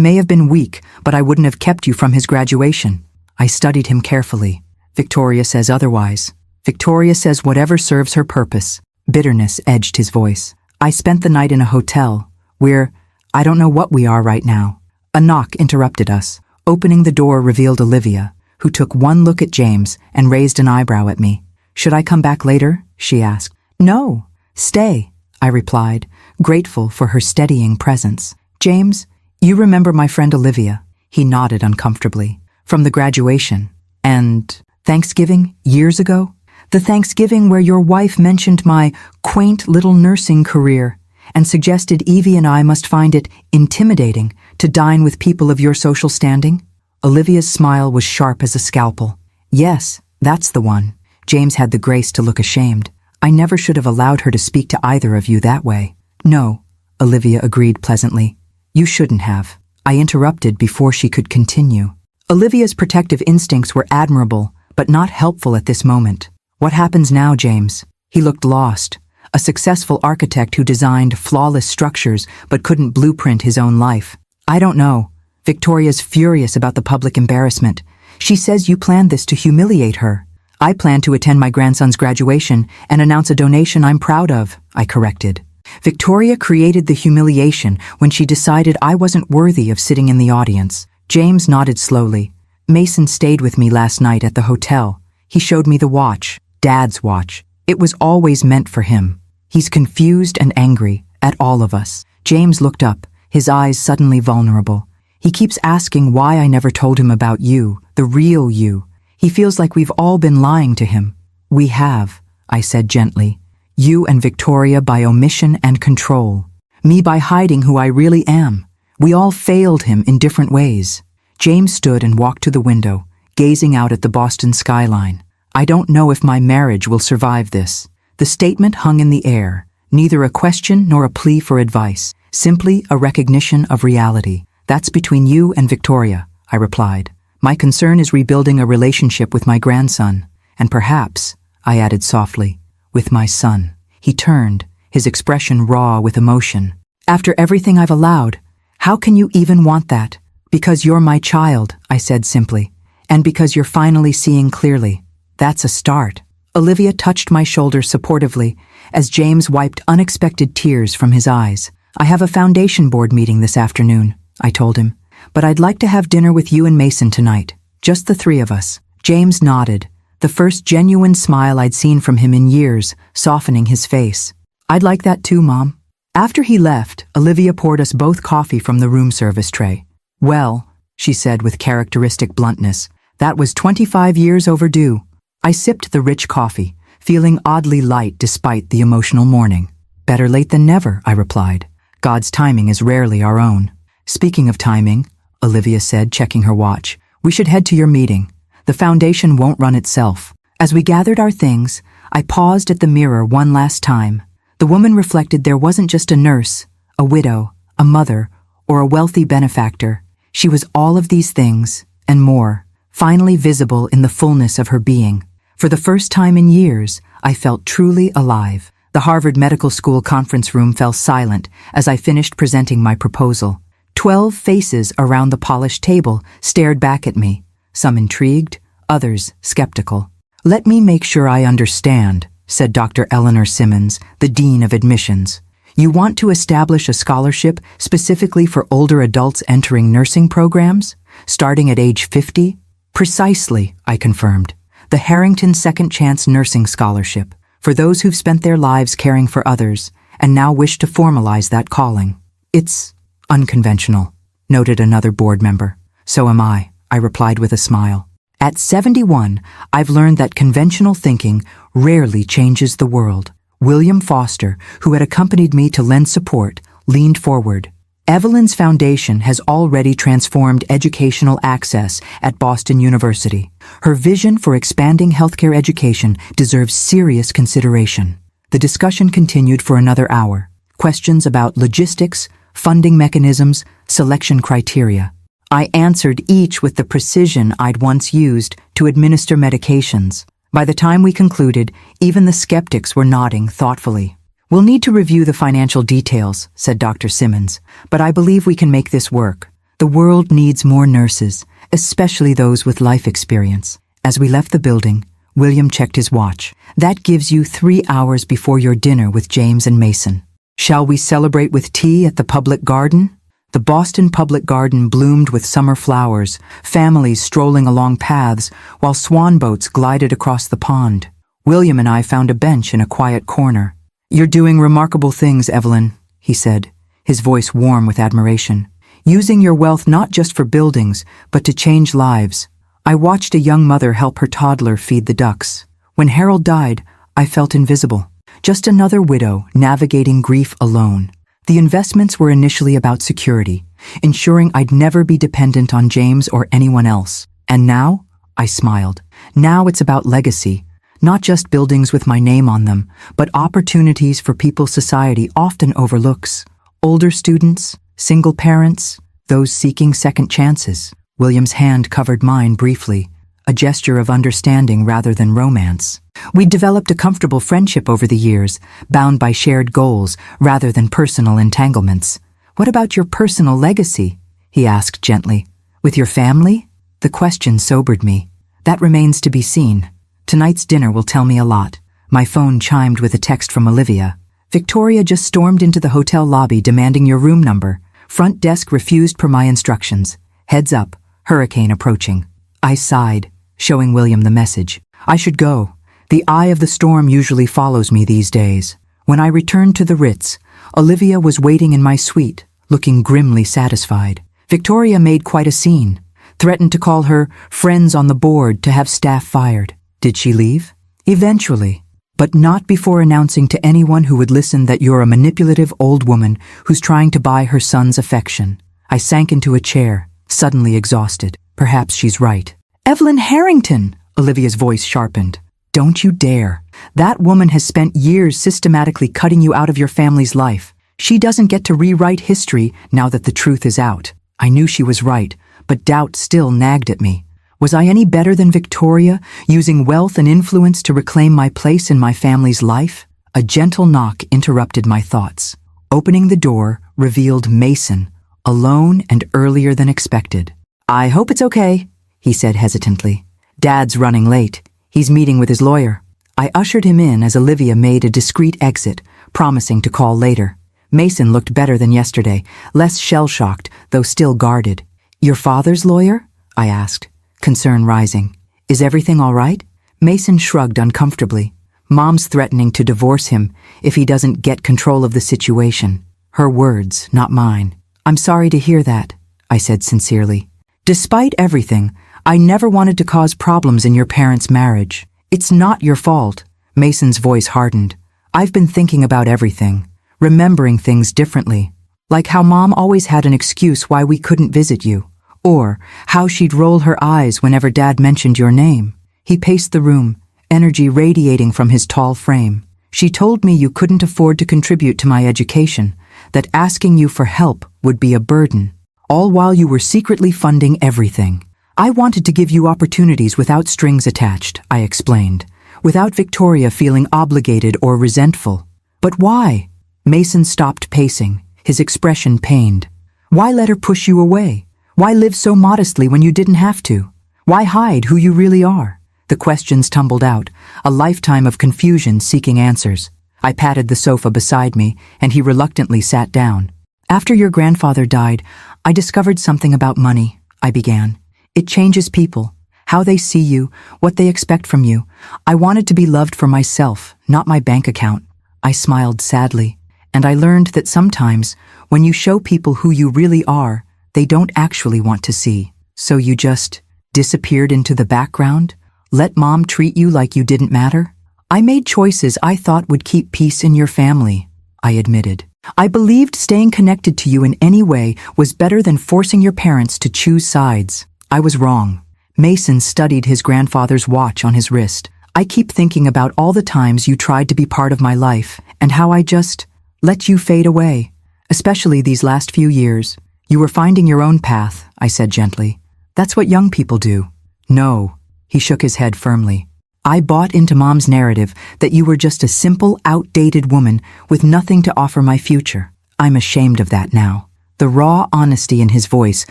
may have been weak, but I wouldn't have kept you from his graduation. I studied him carefully. Victoria says otherwise. Victoria says whatever serves her purpose. Bitterness edged his voice. I spent the night in a hotel. I don't know what we are right now. A knock interrupted us. Opening the door revealed Olivia, who took one look at James and raised an eyebrow at me. Should I come back later? She asked. No, stay, I replied, grateful for her steadying presence. James, you remember my friend Olivia? He nodded uncomfortably. From the graduation. And Thanksgiving, years ago? The Thanksgiving where your wife mentioned my quaint little nursing career and suggested Evie and I must find it intimidating to dine with people of your social standing? Olivia's smile was sharp as a scalpel. Yes, that's the one. James had the grace to look ashamed. I never should have allowed her to speak to either of you that way. No, Olivia agreed pleasantly. You shouldn't have. I interrupted before she could continue. Olivia's protective instincts were admirable, but not helpful at this moment. What happens now, James? He looked lost. A successful architect who designed flawless structures but couldn't blueprint his own life. I don't know. Victoria's furious about the public embarrassment. She says you planned this to humiliate her. I plan to attend my grandson's graduation and announce a donation I'm proud of, I corrected. Victoria created the humiliation when she decided I wasn't worthy of sitting in the audience. James nodded slowly. Mason stayed with me last night at the hotel. He showed me the watch, Dad's watch. It was always meant for him. He's confused and angry at all of us. James looked up, his eyes suddenly vulnerable. He keeps asking why I never told him about you, the real you. He feels like we've all been lying to him. We have, I said gently. You and Victoria by omission and control. Me by hiding who I really am. We all failed him in different ways. James stood and walked to the window, gazing out at the Boston skyline. I don't know if my marriage will survive this. The statement hung in the air, neither a question nor a plea for advice, simply a recognition of reality. That's between you and Victoria, I replied. My concern is rebuilding a relationship with my grandson, and perhaps, I added softly, with my son. He turned, his expression raw with emotion. After everything I've allowed, how can you even want that? Because you're my child, I said simply, and because you're finally seeing clearly. That's a start. Olivia touched my shoulder supportively as James wiped unexpected tears from his eyes. I have a foundation board meeting this afternoon, I told him, but I'd like to have dinner with you and Mason tonight. Just the three of us. James nodded, the first genuine smile I'd seen from him in years, softening his face. I'd like that too, Mom. After he left, Olivia poured us both coffee from the room service tray. Well, she said with characteristic bluntness, that was 25 years overdue. I sipped the rich coffee, feeling oddly light despite the emotional morning. Better late than never, I replied. God's timing is rarely our own. Speaking of timing, Olivia said, checking her watch, we should head to your meeting. The foundation won't run itself. As we gathered our things, I paused at the mirror one last time. The woman reflected there wasn't just a nurse, a widow, a mother, or a wealthy benefactor. She was all of these things, and more, finally visible in the fullness of her being. For the first time in years, I felt truly alive. The Harvard Medical School conference room fell silent as I finished presenting my proposal. 12 faces around the polished table stared back at me, some intrigued, others skeptical. Let me make sure I understand, said Dr. Eleanor Simmons, the Dean of Admissions. You want to establish a scholarship specifically for older adults entering nursing programs, starting at age 50? Precisely, I confirmed. The Harrington Second Chance Nursing Scholarship, for those who've spent their lives caring for others and now wish to formalize that calling. It's unconventional, noted another board member. So am I replied with a smile. At 71, I've learned that conventional thinking rarely changes the world. William Foster, who had accompanied me to lend support, leaned forward. Evelyn's foundation has already transformed educational access at Boston University. Her vision for expanding healthcare education deserves serious consideration. The discussion continued for another hour. Questions about logistics, funding mechanisms, selection criteria. I answered each with the precision I'd once used to administer medications. By the time we concluded, even the skeptics were nodding thoughtfully. We'll need to review the financial details, said Dr. Simmons, but I believe we can make this work. The world needs more nurses, especially those with life experience. As we left the building, William checked his watch. That gives you 3 hours before your dinner with James and Mason. Shall we celebrate with tea at the public garden? The Boston Public Garden bloomed with summer flowers, families strolling along paths, while swan boats glided across the pond. William and I found a bench in a quiet corner. You're doing remarkable things, Evelyn, he said, his voice warm with admiration. Using your wealth not just for buildings, but to change lives. I watched a young mother help her toddler feed the ducks. When Harold died, I felt invisible. Just another widow navigating grief alone. The investments were initially about security, ensuring I'd never be dependent on James or anyone else. And now, I smiled. Now it's about legacy. Not just buildings with my name on them, but opportunities for people society often overlooks. Older students, single parents, those seeking second chances. William's hand covered mine briefly, a gesture of understanding rather than romance. We'd developed a comfortable friendship over the years, bound by shared goals rather than personal entanglements. What about your personal legacy? He asked gently. With your family? The question sobered me. That remains to be seen. Tonight's dinner will tell me a lot. My phone chimed with a text from Olivia. Victoria just stormed into the hotel lobby demanding your room number. Front desk refused per my instructions. Heads up, hurricane approaching. I sighed, showing William the message. I should go. The eye of the storm usually follows me these days. When I returned to the Ritz, Olivia was waiting in my suite, looking grimly satisfied. Victoria made quite a scene, threatened to call her friends on the board to have staff fired. Did she leave? Eventually, but not before announcing to anyone who would listen that you're a manipulative old woman who's trying to buy her son's affection. I sank into a chair, suddenly exhausted. Perhaps she's right. Evelyn Harrington, Olivia's voice sharpened. Don't you dare. That woman has spent years systematically cutting you out of your family's life. She doesn't get to rewrite history now that the truth is out. I knew she was right, but doubt still nagged at me. Was I any better than Victoria, using wealth and influence to reclaim my place in my family's life? A gentle knock interrupted my thoughts. Opening the door revealed Mason, alone and earlier than expected. I hope it's okay, he said hesitantly. Dad's running late. He's meeting with his lawyer. I ushered him in as Olivia made a discreet exit, promising to call later. Mason looked better than yesterday, less shell-shocked, though still guarded. Your father's lawyer? I asked. concern rising. Is everything all right? Mason shrugged uncomfortably. Mom's threatening to divorce him if he doesn't get control of the situation. Her words, not mine. I'm sorry to hear that, I said sincerely. Despite everything, I never wanted to cause problems in your parents' marriage. It's not your fault. Mason's voice hardened. I've been thinking about everything, remembering things differently. Like how Mom always had an excuse why we couldn't visit you, or how she'd roll her eyes whenever Dad mentioned your name. He paced the room, energy radiating from his tall frame. She told me you couldn't afford to contribute to my education, that asking you for help would be a burden, all while you were secretly funding everything. I wanted to give you opportunities without strings attached, I explained, without Victoria feeling obligated or resentful. But why? Mason stopped pacing, his expression pained. Why let her push you away? Why live so modestly when you didn't have to? Why hide who you really are? The questions tumbled out, a lifetime of confusion seeking answers. I patted the sofa beside me, and he reluctantly sat down. After your grandfather died, I discovered something about money, I began. It changes people, how they see you, what they expect from you. I wanted to be loved for myself, not my bank account. I smiled sadly, and I learned that sometimes, when you show people who you really are, they don't actually want to see. So you just disappeared into the background? Let Mom treat you like you didn't matter? I made choices I thought would keep peace in your family, I admitted. I believed staying connected to you in any way was better than forcing your parents to choose sides. I was wrong. Mason studied his grandfather's watch on his wrist. I keep thinking about all the times you tried to be part of my life and how I just let you fade away, especially these last few years. You were finding your own path, I said gently. That's what young people do. No, he shook his head firmly. I bought into Mom's narrative that you were just a simple, outdated woman with nothing to offer my future. I'm ashamed of that now. The raw honesty in his voice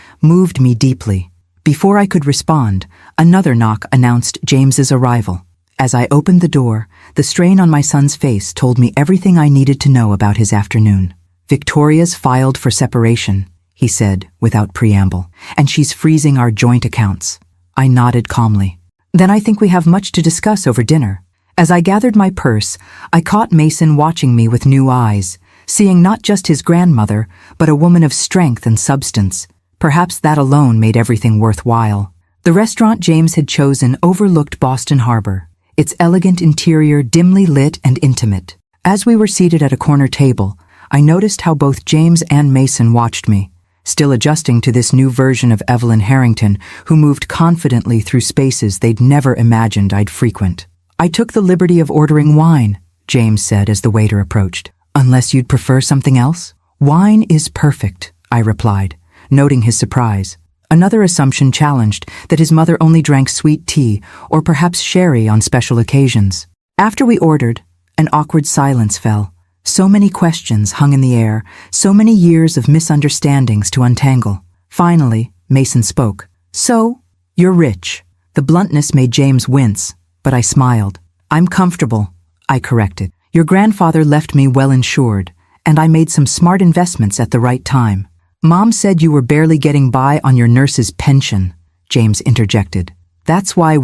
moved me deeply. Before I could respond, another knock announced James's arrival. As I opened the door, the strain on my son's face told me everything I needed to know about his afternoon. Victoria's filed for separation, he said without preamble, and she's freezing our joint accounts. I nodded calmly. Then I think we have much to discuss over dinner. As I gathered my purse, I caught Mason watching me with new eyes, seeing not just his grandmother, but a woman of strength and substance. Perhaps that alone made everything worthwhile. The restaurant James had chosen overlooked Boston Harbor, its elegant interior dimly lit and intimate. As we were seated at a corner table, I noticed how both James and Mason watched me, still adjusting to this new version of Evelyn Harrington, who moved confidently through spaces they'd never imagined I'd frequent. I took the liberty of ordering wine, James said as the waiter approached. Unless you'd prefer something else? Wine is perfect, I replied, noting his surprise. Another assumption challenged that his mother only drank sweet tea or perhaps sherry on special occasions. After we ordered, an awkward silence fell. So many questions hung in the air, so many years of misunderstandings to untangle. Finally, Mason spoke. So, you're rich. The bluntness made James wince, but I smiled. I'm comfortable, I corrected. Your grandfather left me well insured, and I made some smart investments at the right time. Mom said you were barely getting by on your nurse's pension, James interjected. That's why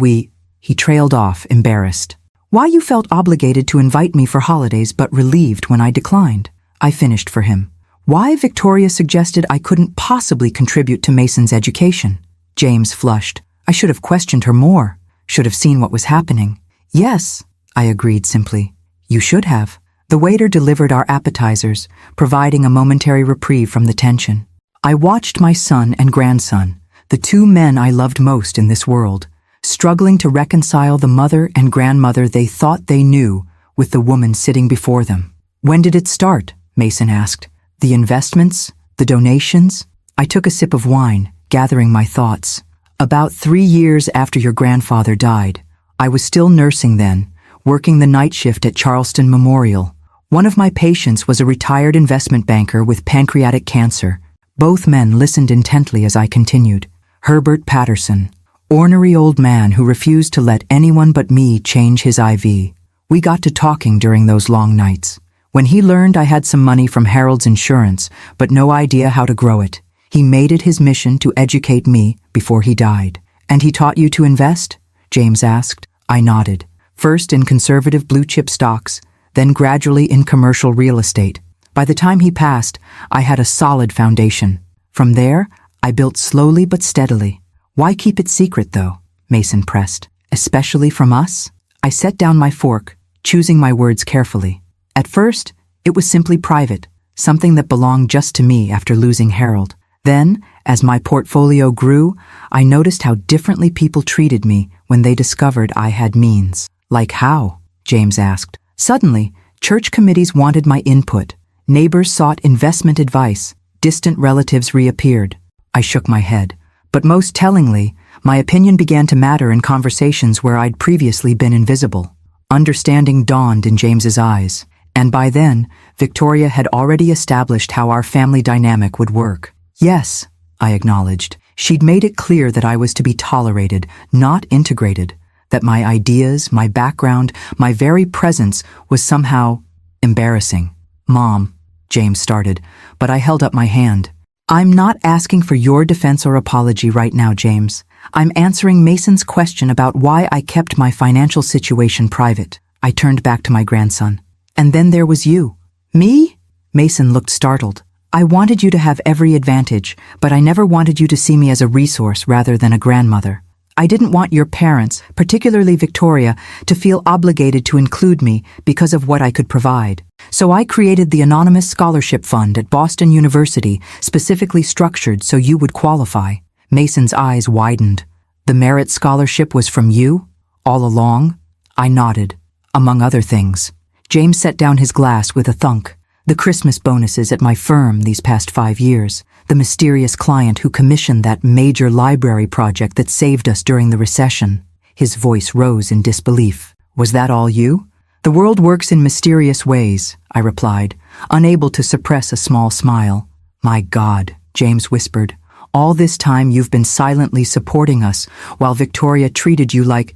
he trailed off, embarrassed. Why you felt obligated to invite me for holidays but relieved when I declined. I finished for him. Why Victoria suggested I couldn't possibly contribute to Mason's education. James flushed. I should have questioned her more, should have seen what was happening. Yes, I agreed simply. You should have. The waiter delivered our appetizers, providing a momentary reprieve from the tension. I watched my son and grandson, the two men I loved most in this world, struggling to reconcile the mother and grandmother they thought they knew with the woman sitting before them. When did it start? Mason asked. The investments? The donations? I took a sip of wine, gathering my thoughts. About 3 years after your grandfather died. I was still nursing then, working the night shift at Charleston Memorial. One of my patients was a retired investment banker with pancreatic cancer. Both men listened intently as I continued. Herbert Patterson. Ornery old man who refused to let anyone but me change his IV. We got to talking during those long nights. When he learned I had some money from Harold's insurance, but no idea how to grow it, he made it his mission to educate me before he died. And he taught you to invest? James asked. I nodded. First in conservative blue-chip stocks, then gradually in commercial real estate. By the time he passed, I had a solid foundation. From there, I built slowly but steadily. Why keep it secret, though? Mason pressed. Especially from us? I set down my fork, choosing my words carefully. At first, it was simply private, something that belonged just to me after losing Harold. Then, as my portfolio grew, I noticed how differently people treated me when they discovered I had means. Like how? James asked. Suddenly, church committees wanted my input. Neighbors sought investment advice. Distant relatives reappeared. I shook my head. But most tellingly, my opinion began to matter in conversations where I'd previously been invisible. Understanding dawned in James's eyes. And by then, Victoria had already established how our family dynamic would work. Yes, I acknowledged. She'd made it clear that I was to be tolerated, not integrated. That my ideas, my background, my very presence was somehow embarrassing. Mom, James started, but I held up my hand. I'm not asking for your defense or apology right now, James. I'm answering Mason's question about why I kept my financial situation private. I turned back to my grandson. And then there was you. Me? Mason looked startled. I wanted you to have every advantage, but I never wanted you to see me as a resource rather than a grandmother. I didn't want your parents, particularly Victoria, to feel obligated to include me because of what I could provide. So I created the Anonymous Scholarship Fund at Boston University, specifically structured so you would qualify. Mason's eyes widened. The merit scholarship was from you? All along? I nodded. Among other things. James set down his glass with a thunk. The Christmas bonuses at my firm these past 5 years. The mysterious client who commissioned that major library project that saved us during the recession. His voice rose in disbelief. Was that all you? The world works in mysterious ways, I replied, unable to suppress a small smile. My God, James whispered. All this time you've been silently supporting us, while Victoria treated you like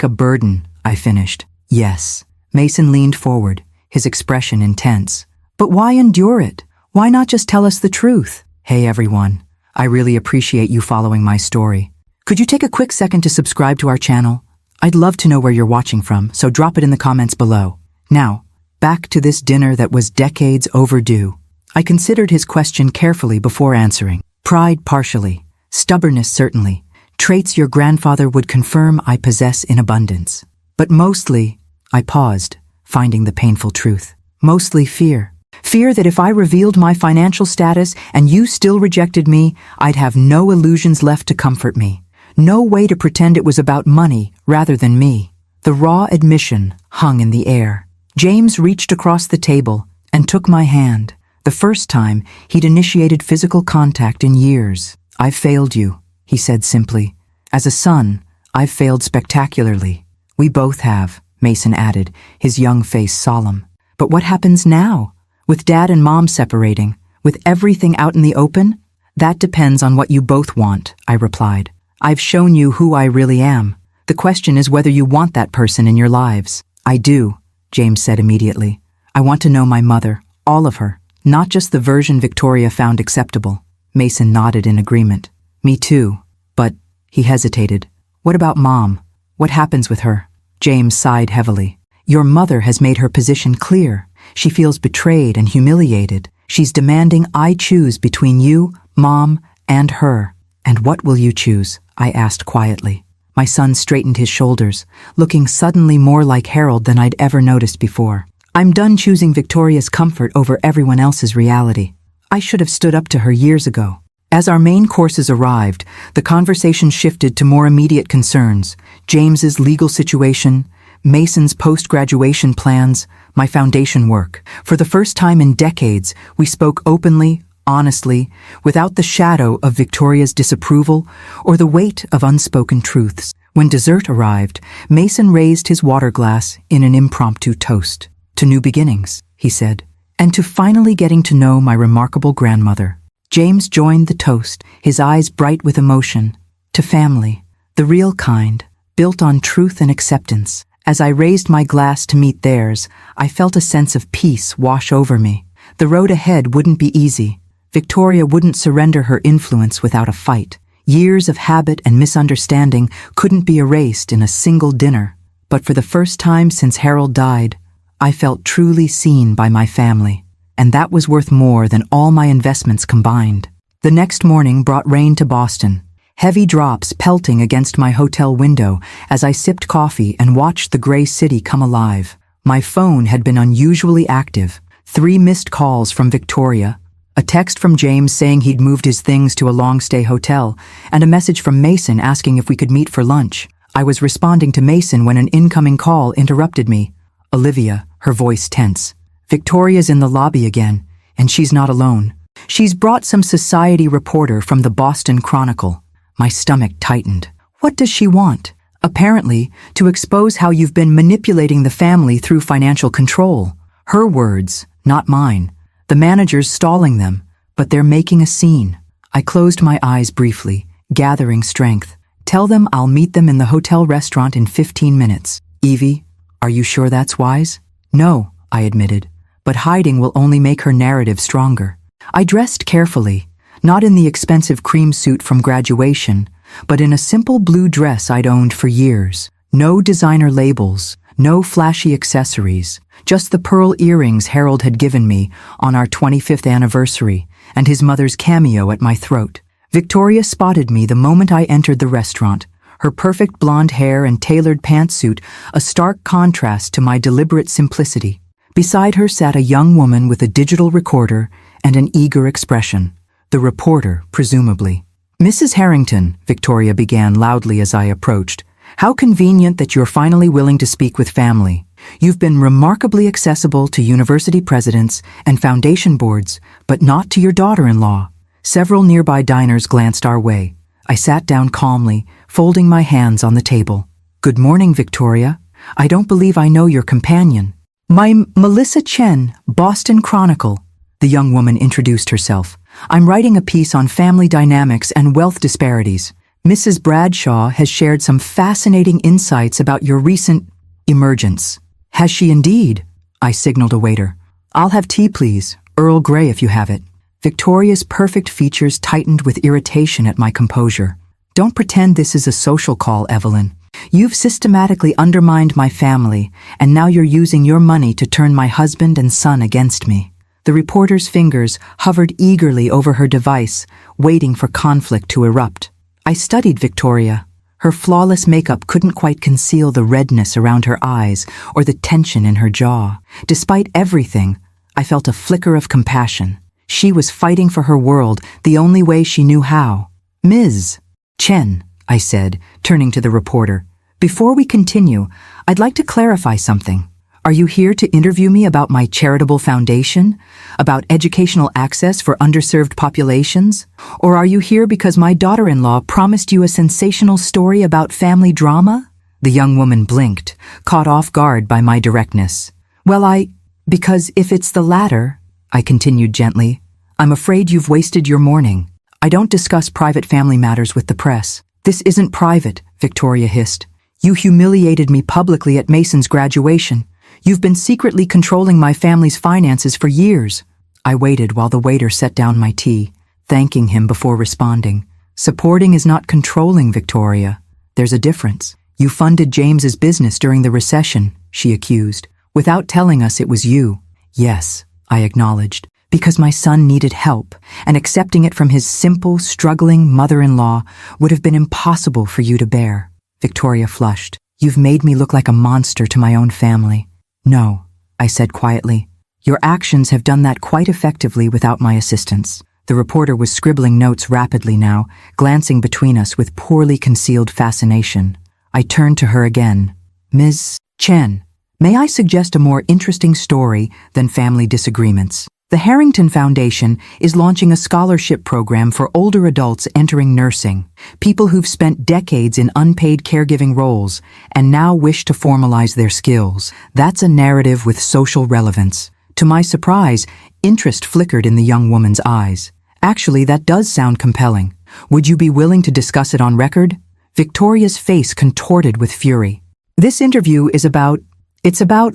a burden, I finished. Yes. Mason leaned forward, his expression intense. But why endure it? Why not just tell us the truth? Hey everyone, I really appreciate you following my story. Could you take a quick second to subscribe to our channel? I'd love to know where you're watching from, so drop it in the comments below. Now, back to this dinner that was decades overdue. I considered his question carefully before answering. Pride partially, stubbornness certainly, traits your grandfather would confirm I possess in abundance. But mostly, I paused, finding the painful truth. Mostly fear. Fear that if I revealed my financial status and you still rejected me, I'd have no illusions left to comfort me. No way to pretend it was about money rather than me. The raw admission hung in the air. James reached across the table and took my hand. The first time he'd initiated physical contact in years. I've failed you, he said simply. As a son, I've failed spectacularly. We both have, Mason added, his young face solemn. But what happens now? With Dad and Mom separating, with everything out in the open? That depends on what you both want, I replied. I've shown you who I really am. The question is whether you want that person in your lives. I do, James said immediately. I want to know my mother, all of her, not just the version Victoria found acceptable. Mason nodded in agreement. Me too. But, he hesitated. What about Mom? What happens with her? James sighed heavily. Your mother has made her position clear. She feels betrayed and humiliated. She's demanding I choose between you, Mom, and her. And what will you choose? I asked quietly. My son straightened his shoulders, looking suddenly more like Harold than I'd ever noticed before. I'm done choosing Victoria's comfort over everyone else's reality. I should have stood up to her years ago. As our main courses arrived, the conversation shifted to more immediate concerns. James's legal situation, Mason's post-graduation plans, my foundation work. For the first time in decades, we spoke openly, honestly, without the shadow of Victoria's disapproval or the weight of unspoken truths. When dessert arrived, Mason raised his water glass in an impromptu toast. To new beginnings, he said, and to finally getting to know my remarkable grandmother. James joined the toast, his eyes bright with emotion. To family, the real kind, built on truth and acceptance. As I raised my glass to meet theirs, I felt a sense of peace wash over me. The road ahead wouldn't be easy. Victoria wouldn't surrender her influence without a fight. Years of habit and misunderstanding couldn't be erased in a single dinner. But for the first time since Harold died, I felt truly seen by my family. And that was worth more than all my investments combined. The next morning brought rain to Boston, heavy drops pelting against my hotel window as I sipped coffee and watched the gray city come alive. My phone had been unusually active. 3 missed calls from Victoria, a text from James saying he'd moved his things to a long-stay hotel, and a message from Mason asking if we could meet for lunch. I was responding to Mason when an incoming call interrupted me. Olivia, her voice tense. Victoria's in the lobby again, and she's not alone. She's brought some society reporter from the Boston Chronicle. My stomach tightened. What does she want? Apparently, to expose how you've been manipulating the family through financial control. Her words, not mine. The manager's stalling them, but they're making a scene. I closed my eyes briefly, gathering strength. Tell them I'll meet them in the hotel restaurant in 15 minutes. Evie, are you sure that's wise? No, I admitted, but hiding will only make her narrative stronger. I dressed carefully, not in the expensive cream suit from graduation, but in a simple blue dress I'd owned for years. No designer labels, no flashy accessories, just the pearl earrings Harold had given me on our 25th anniversary and his mother's cameo at my throat. Victoria spotted me the moment I entered the restaurant, her perfect blonde hair and tailored pantsuit a stark contrast to my deliberate simplicity. Beside her sat a young woman with a digital recorder and an eager expression. The reporter, presumably. Mrs. Harrington, Victoria began loudly as I approached. How convenient that you're finally willing to speak with family. You've been remarkably accessible to university presidents and foundation boards, but not to your daughter-in-law. Several nearby diners glanced our way. I sat down calmly, folding my hands on the table. Good morning, Victoria. I don't believe I know your companion. Melissa Chen, Boston Chronicle. The young woman introduced herself. I'm writing a piece on family dynamics and wealth disparities. Mrs. Bradshaw has shared some fascinating insights about your recent emergence. Has she indeed? I signaled a waiter. I'll have tea, please. Earl Grey if you have it. Victoria's perfect features tightened with irritation at my composure. Don't pretend this is a social call, Evelyn. You've systematically undermined my family, and now you're using your money to turn my husband and son against me. The reporter's fingers hovered eagerly over her device, waiting for conflict to erupt. I studied Victoria. Her flawless makeup couldn't quite conceal the redness around her eyes or the tension in her jaw. Despite everything, I felt a flicker of compassion. She was fighting for her world the only way she knew how. Ms. Chen, I said, turning to the reporter. Before we continue, I'd like to clarify something. Are you here to interview me about my charitable foundation? About educational access for underserved populations? Or are you here because my daughter-in-law promised you a sensational story about family drama? The young woman blinked, caught off guard by my directness. Well, because if it's the latter, I continued gently, I'm afraid you've wasted your morning. I don't discuss private family matters with the press. This isn't private, Victoria hissed. You humiliated me publicly at Mason's graduation. You've been secretly controlling my family's finances for years. I waited while the waiter set down my tea, thanking him before responding. Supporting is not controlling, Victoria. There's a difference. You funded James's business during the recession, she accused, without telling us it was you. Yes, I acknowledged, because my son needed help, and accepting it from his simple, struggling mother-in-law would have been impossible for you to bear. Victoria flushed. You've made me look like a monster to my own family. No, I said quietly. Your actions have done that quite effectively without my assistance. The reporter was scribbling notes rapidly now, glancing between us with poorly concealed fascination. I turned to her again. Ms. Chen, may I suggest a more interesting story than family disagreements? The Harrington Foundation is launching a scholarship program for older adults entering nursing, people who've spent decades in unpaid caregiving roles and now wish to formalize their skills. That's a narrative with social relevance. To my surprise, interest flickered in the young woman's eyes. Actually, that does sound compelling. Would you be willing to discuss it on record? Victoria's face contorted with fury. This interview is about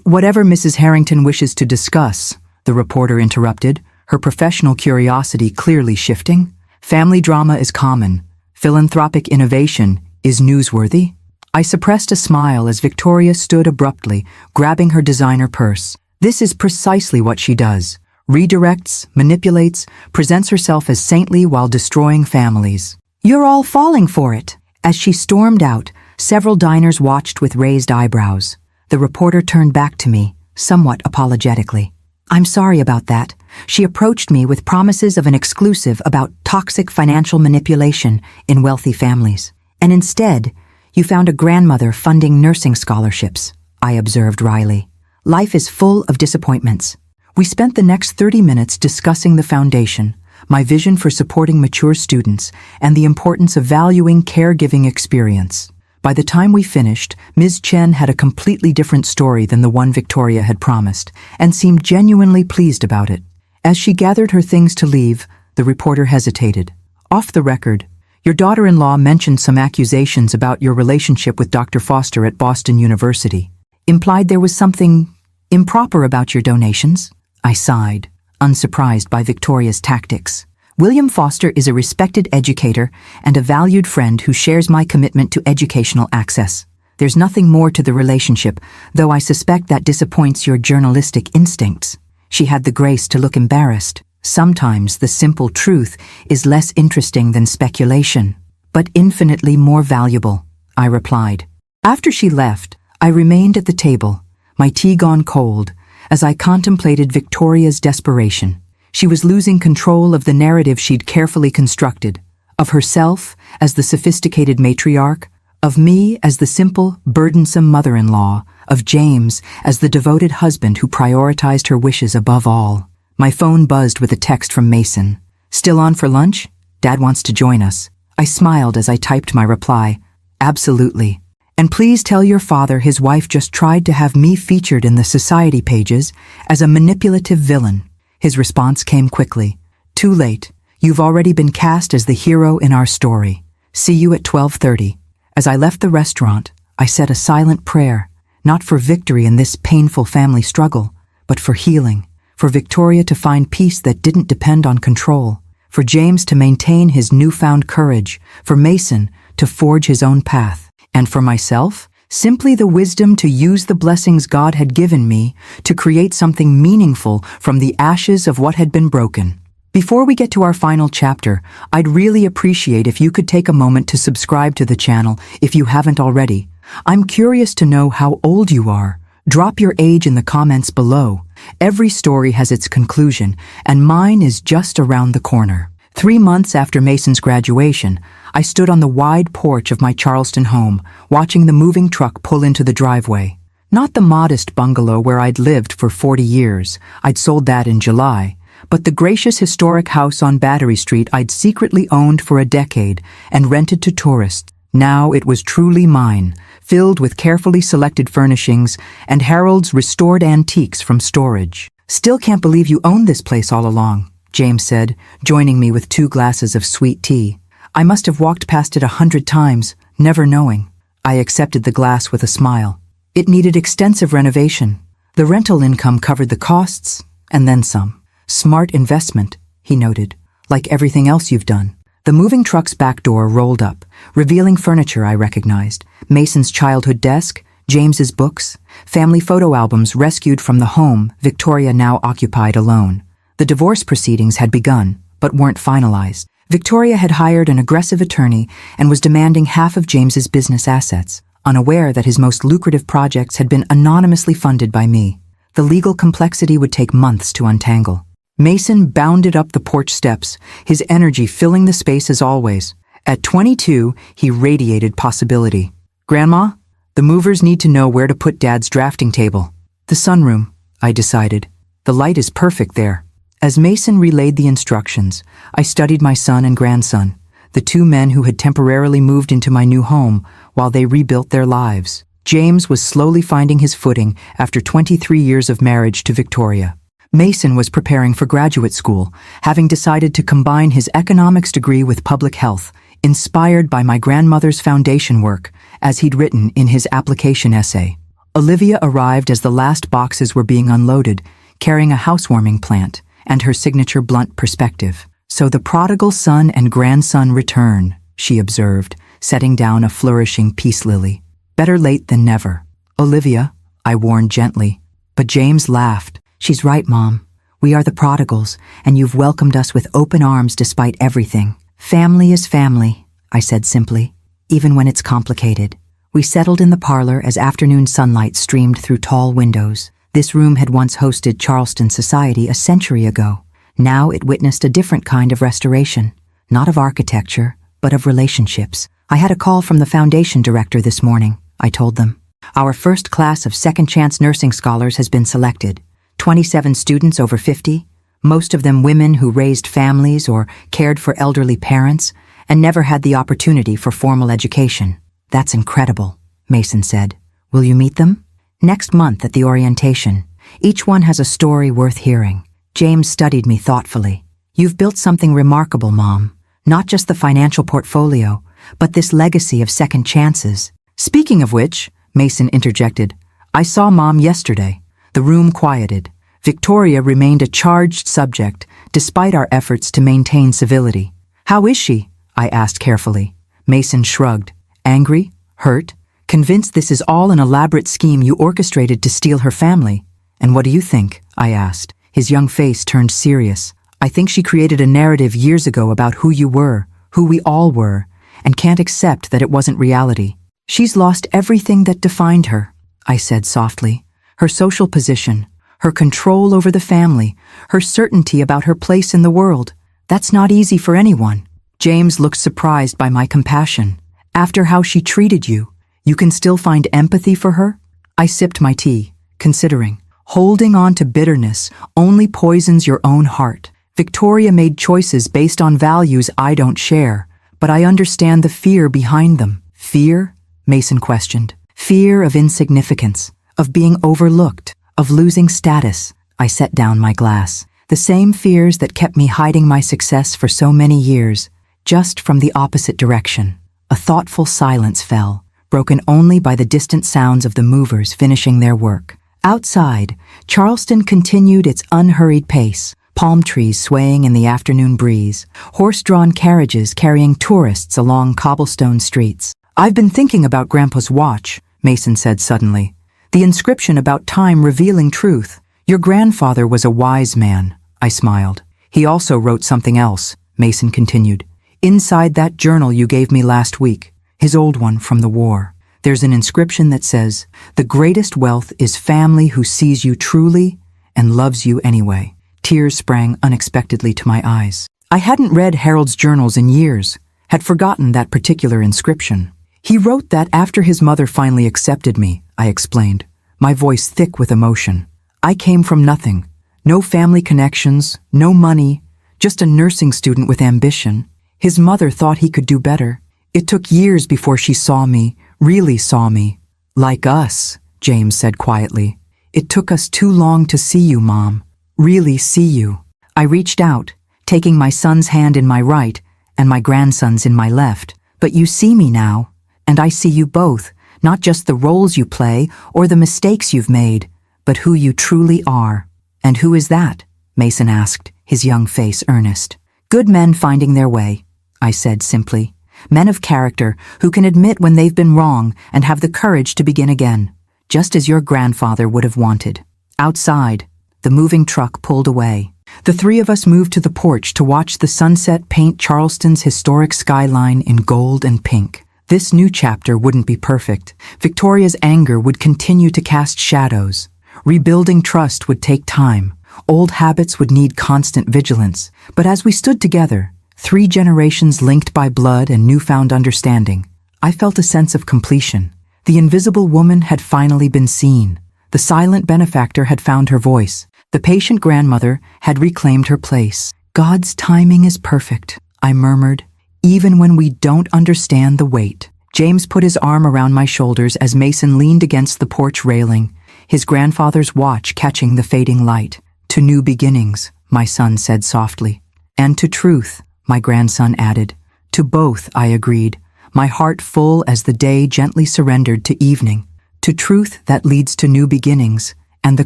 whatever Mrs. Harrington wishes to discuss, the reporter interrupted, her professional curiosity clearly shifting. Family drama is common. Philanthropic innovation is newsworthy? I suppressed a smile as Victoria stood abruptly, grabbing her designer purse. This is precisely what she does. Redirects, manipulates, presents herself as saintly while destroying families. You're all falling for it. As she stormed out, several diners watched with raised eyebrows. The reporter turned back to me, somewhat apologetically. I'm sorry about that. She approached me with promises of an exclusive about toxic financial manipulation in wealthy families. And instead, you found a grandmother funding nursing scholarships, I observed wryly. Life is full of disappointments. We spent the next 30 minutes discussing the foundation, my vision for supporting mature students, and the importance of valuing caregiving experience. By the time we finished, Ms. Chen had a completely different story than the one Victoria had promised, and seemed genuinely pleased about it. As she gathered her things to leave, the reporter hesitated. Off the record, your daughter-in-law mentioned some accusations about your relationship with Dr. Foster at Boston University. Implied there was something improper about your donations? I sighed, unsurprised by Victoria's tactics. William Foster is a respected educator and a valued friend who shares my commitment to educational access. There's nothing more to the relationship, though I suspect that disappoints your journalistic instincts. She had the grace to look embarrassed. Sometimes the simple truth is less interesting than speculation, but infinitely more valuable, I replied. After she left, I remained at the table, my tea gone cold, as I contemplated Victoria's desperation. She was losing control of the narrative she'd carefully constructed, of herself as the sophisticated matriarch, of me as the simple, burdensome mother-in-law, of James as the devoted husband who prioritized her wishes above all. My phone buzzed with a text from Mason. Still on for lunch? Dad wants to join us. I smiled as I typed my reply. Absolutely. And please tell your father his wife just tried to have me featured in the society pages as a manipulative villain. His response came quickly. Too late. You've already been cast as the hero in our story. See you at 12:30. As I left the restaurant, I said a silent prayer, not for victory in this painful family struggle, but for healing, for Victoria to find peace that didn't depend on control, for James to maintain his newfound courage, for Mason to forge his own path, and for myself, simply the wisdom to use the blessings God had given me to create something meaningful from the ashes of what had been broken. Before we get to our final chapter, I'd really appreciate if you could take a moment to subscribe to the channel if you haven't already. I'm curious to know how old you are. Drop your age in the comments below. Every story has its conclusion, and mine is just around the corner. 3 months after Mason's graduation, I stood on the wide porch of my Charleston home, watching the moving truck pull into the driveway. Not the modest bungalow where I'd lived for 40 years, I'd sold that in July, but the gracious historic house on Battery Street I'd secretly owned for a decade and rented to tourists. Now it was truly mine, filled with carefully selected furnishings and Harold's restored antiques from storage. Still can't believe you owned this place all along, James said, joining me with 2 glasses of sweet tea. I must have walked past it 100 times, never knowing. I accepted the glass with a smile. It needed extensive renovation. The rental income covered the costs, and then some. Smart investment, he noted, like everything else you've done. The moving truck's back door rolled up, revealing furniture I recognized. Mason's childhood desk, James's books, family photo albums rescued from the home Victoria now occupied alone. The divorce proceedings had begun, but weren't finalized. Victoria had hired an aggressive attorney and was demanding half of James's business assets, unaware that his most lucrative projects had been anonymously funded by me. The legal complexity would take months to untangle. Mason bounded up the porch steps, his energy filling the space as always. At 22, he radiated possibility. Grandma, the movers need to know where to put Dad's drafting table. The sunroom, I decided. The light is perfect there. As Mason relayed the instructions, I studied my son and grandson, the 2 men who had temporarily moved into my new home while they rebuilt their lives. James was slowly finding his footing after 23 years of marriage to Victoria. Mason was preparing for graduate school, having decided to combine his economics degree with public health, inspired by my grandmother's foundation work, as he'd written in his application essay. Olivia arrived as the last boxes were being unloaded, carrying a housewarming plant and her signature blunt perspective. So the prodigal son and grandson return. she observed, setting down a flourishing peace lily. Better late than never. Olivia, I warned gently. But James laughed. She's right, Mom. We are the prodigals, and you've welcomed us with open arms despite everything. Family is family, I said simply, even when it's complicated. We settled in the parlor as afternoon sunlight streamed through tall windows. This room had once hosted Charleston society a century ago. Now it witnessed a different kind of restoration, not of architecture, but of relationships. I had a call from the foundation director this morning, I told them. Our first class of second chance nursing scholars has been selected. 27 students over 50, most of them women who raised families or cared for elderly parents and never had the opportunity for formal education. That's incredible, Mason said. Will you meet them? Next month at the orientation. Each one has a story worth hearing. James studied me thoughtfully. You've built something remarkable, Mom. Not just the financial portfolio, but this legacy of second chances. Speaking of which, Mason interjected, I saw Mom yesterday. The room quieted. Victoria remained a charged subject, despite our efforts to maintain civility. How is she? I asked carefully. Mason shrugged. Angry? Hurt? Convinced this is all an elaborate scheme you orchestrated to steal her family. And what do you think? I asked. His young face turned serious. I think she created a narrative years ago about who you were, who we all were, and can't accept that it wasn't reality. She's lost everything that defined her, I said softly. Her social position, her control over the family, her certainty about her place in the world. That's not easy for anyone. James looked surprised by my compassion. After how she treated you, you can still find empathy for her? I sipped my tea, considering. Holding on to bitterness only poisons your own heart. Victoria made choices based on values I don't share, but I understand the fear behind them. Fear? Mason questioned. Fear of insignificance, of being overlooked, of losing status. I set down my glass. The same fears that kept me hiding my success for so many years, just from the opposite direction. A thoughtful silence fell, broken only by the distant sounds of the movers finishing their work. Outside, Charleston continued its unhurried pace, palm trees swaying in the afternoon breeze, horse-drawn carriages carrying tourists along cobblestone streets. I've been thinking about Grandpa's watch, Mason said suddenly. The inscription about time revealing truth. Your grandfather was a wise man, I smiled. He also wrote something else, Mason continued. Inside that journal you gave me last week, his old one from the war, there's an inscription that says, the greatest wealth is family who sees you truly and loves you anyway. Tears sprang unexpectedly to my eyes. I hadn't read Harold's journals in years, had forgotten that particular inscription. He wrote that after his mother finally accepted me, I explained, my voice thick with emotion. I came from nothing. No family connections, no money, just a nursing student with ambition. His mother thought he could do better. It took years before she saw me, really saw me. Like us, James said quietly. It took us too long to see you, Mom. Really see you. I reached out, taking my son's hand in my right and my grandson's in my left. But you see me now, and I see you both, not just the roles you play or the mistakes you've made, but who you truly are. And who is that? Mason asked, his young face earnest. Good men finding their way, I said simply. Men of character who can admit when they've been wrong and have the courage to begin again, just as your grandfather would have wanted. Outside, the moving truck pulled away. The three of us moved to the porch to watch the sunset paint Charleston's historic skyline in gold and pink. This new chapter wouldn't be perfect. Victoria's anger would continue to cast shadows. Rebuilding trust would take time. Old habits would need constant vigilance. But as we stood together, 3 generations linked by blood and newfound understanding, I felt a sense of completion. The invisible woman had finally been seen. The silent benefactor had found her voice. The patient grandmother had reclaimed her place. God's timing is perfect, I murmured, even when we don't understand the weight. James put his arm around my shoulders as Mason leaned against the porch railing, his grandfather's watch catching the fading light. To new beginnings, my son said softly. And to truth, my grandson added. To both, I agreed, my heart full as the day gently surrendered to evening. To truth that leads to new beginnings, and the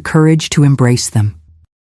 courage to embrace them.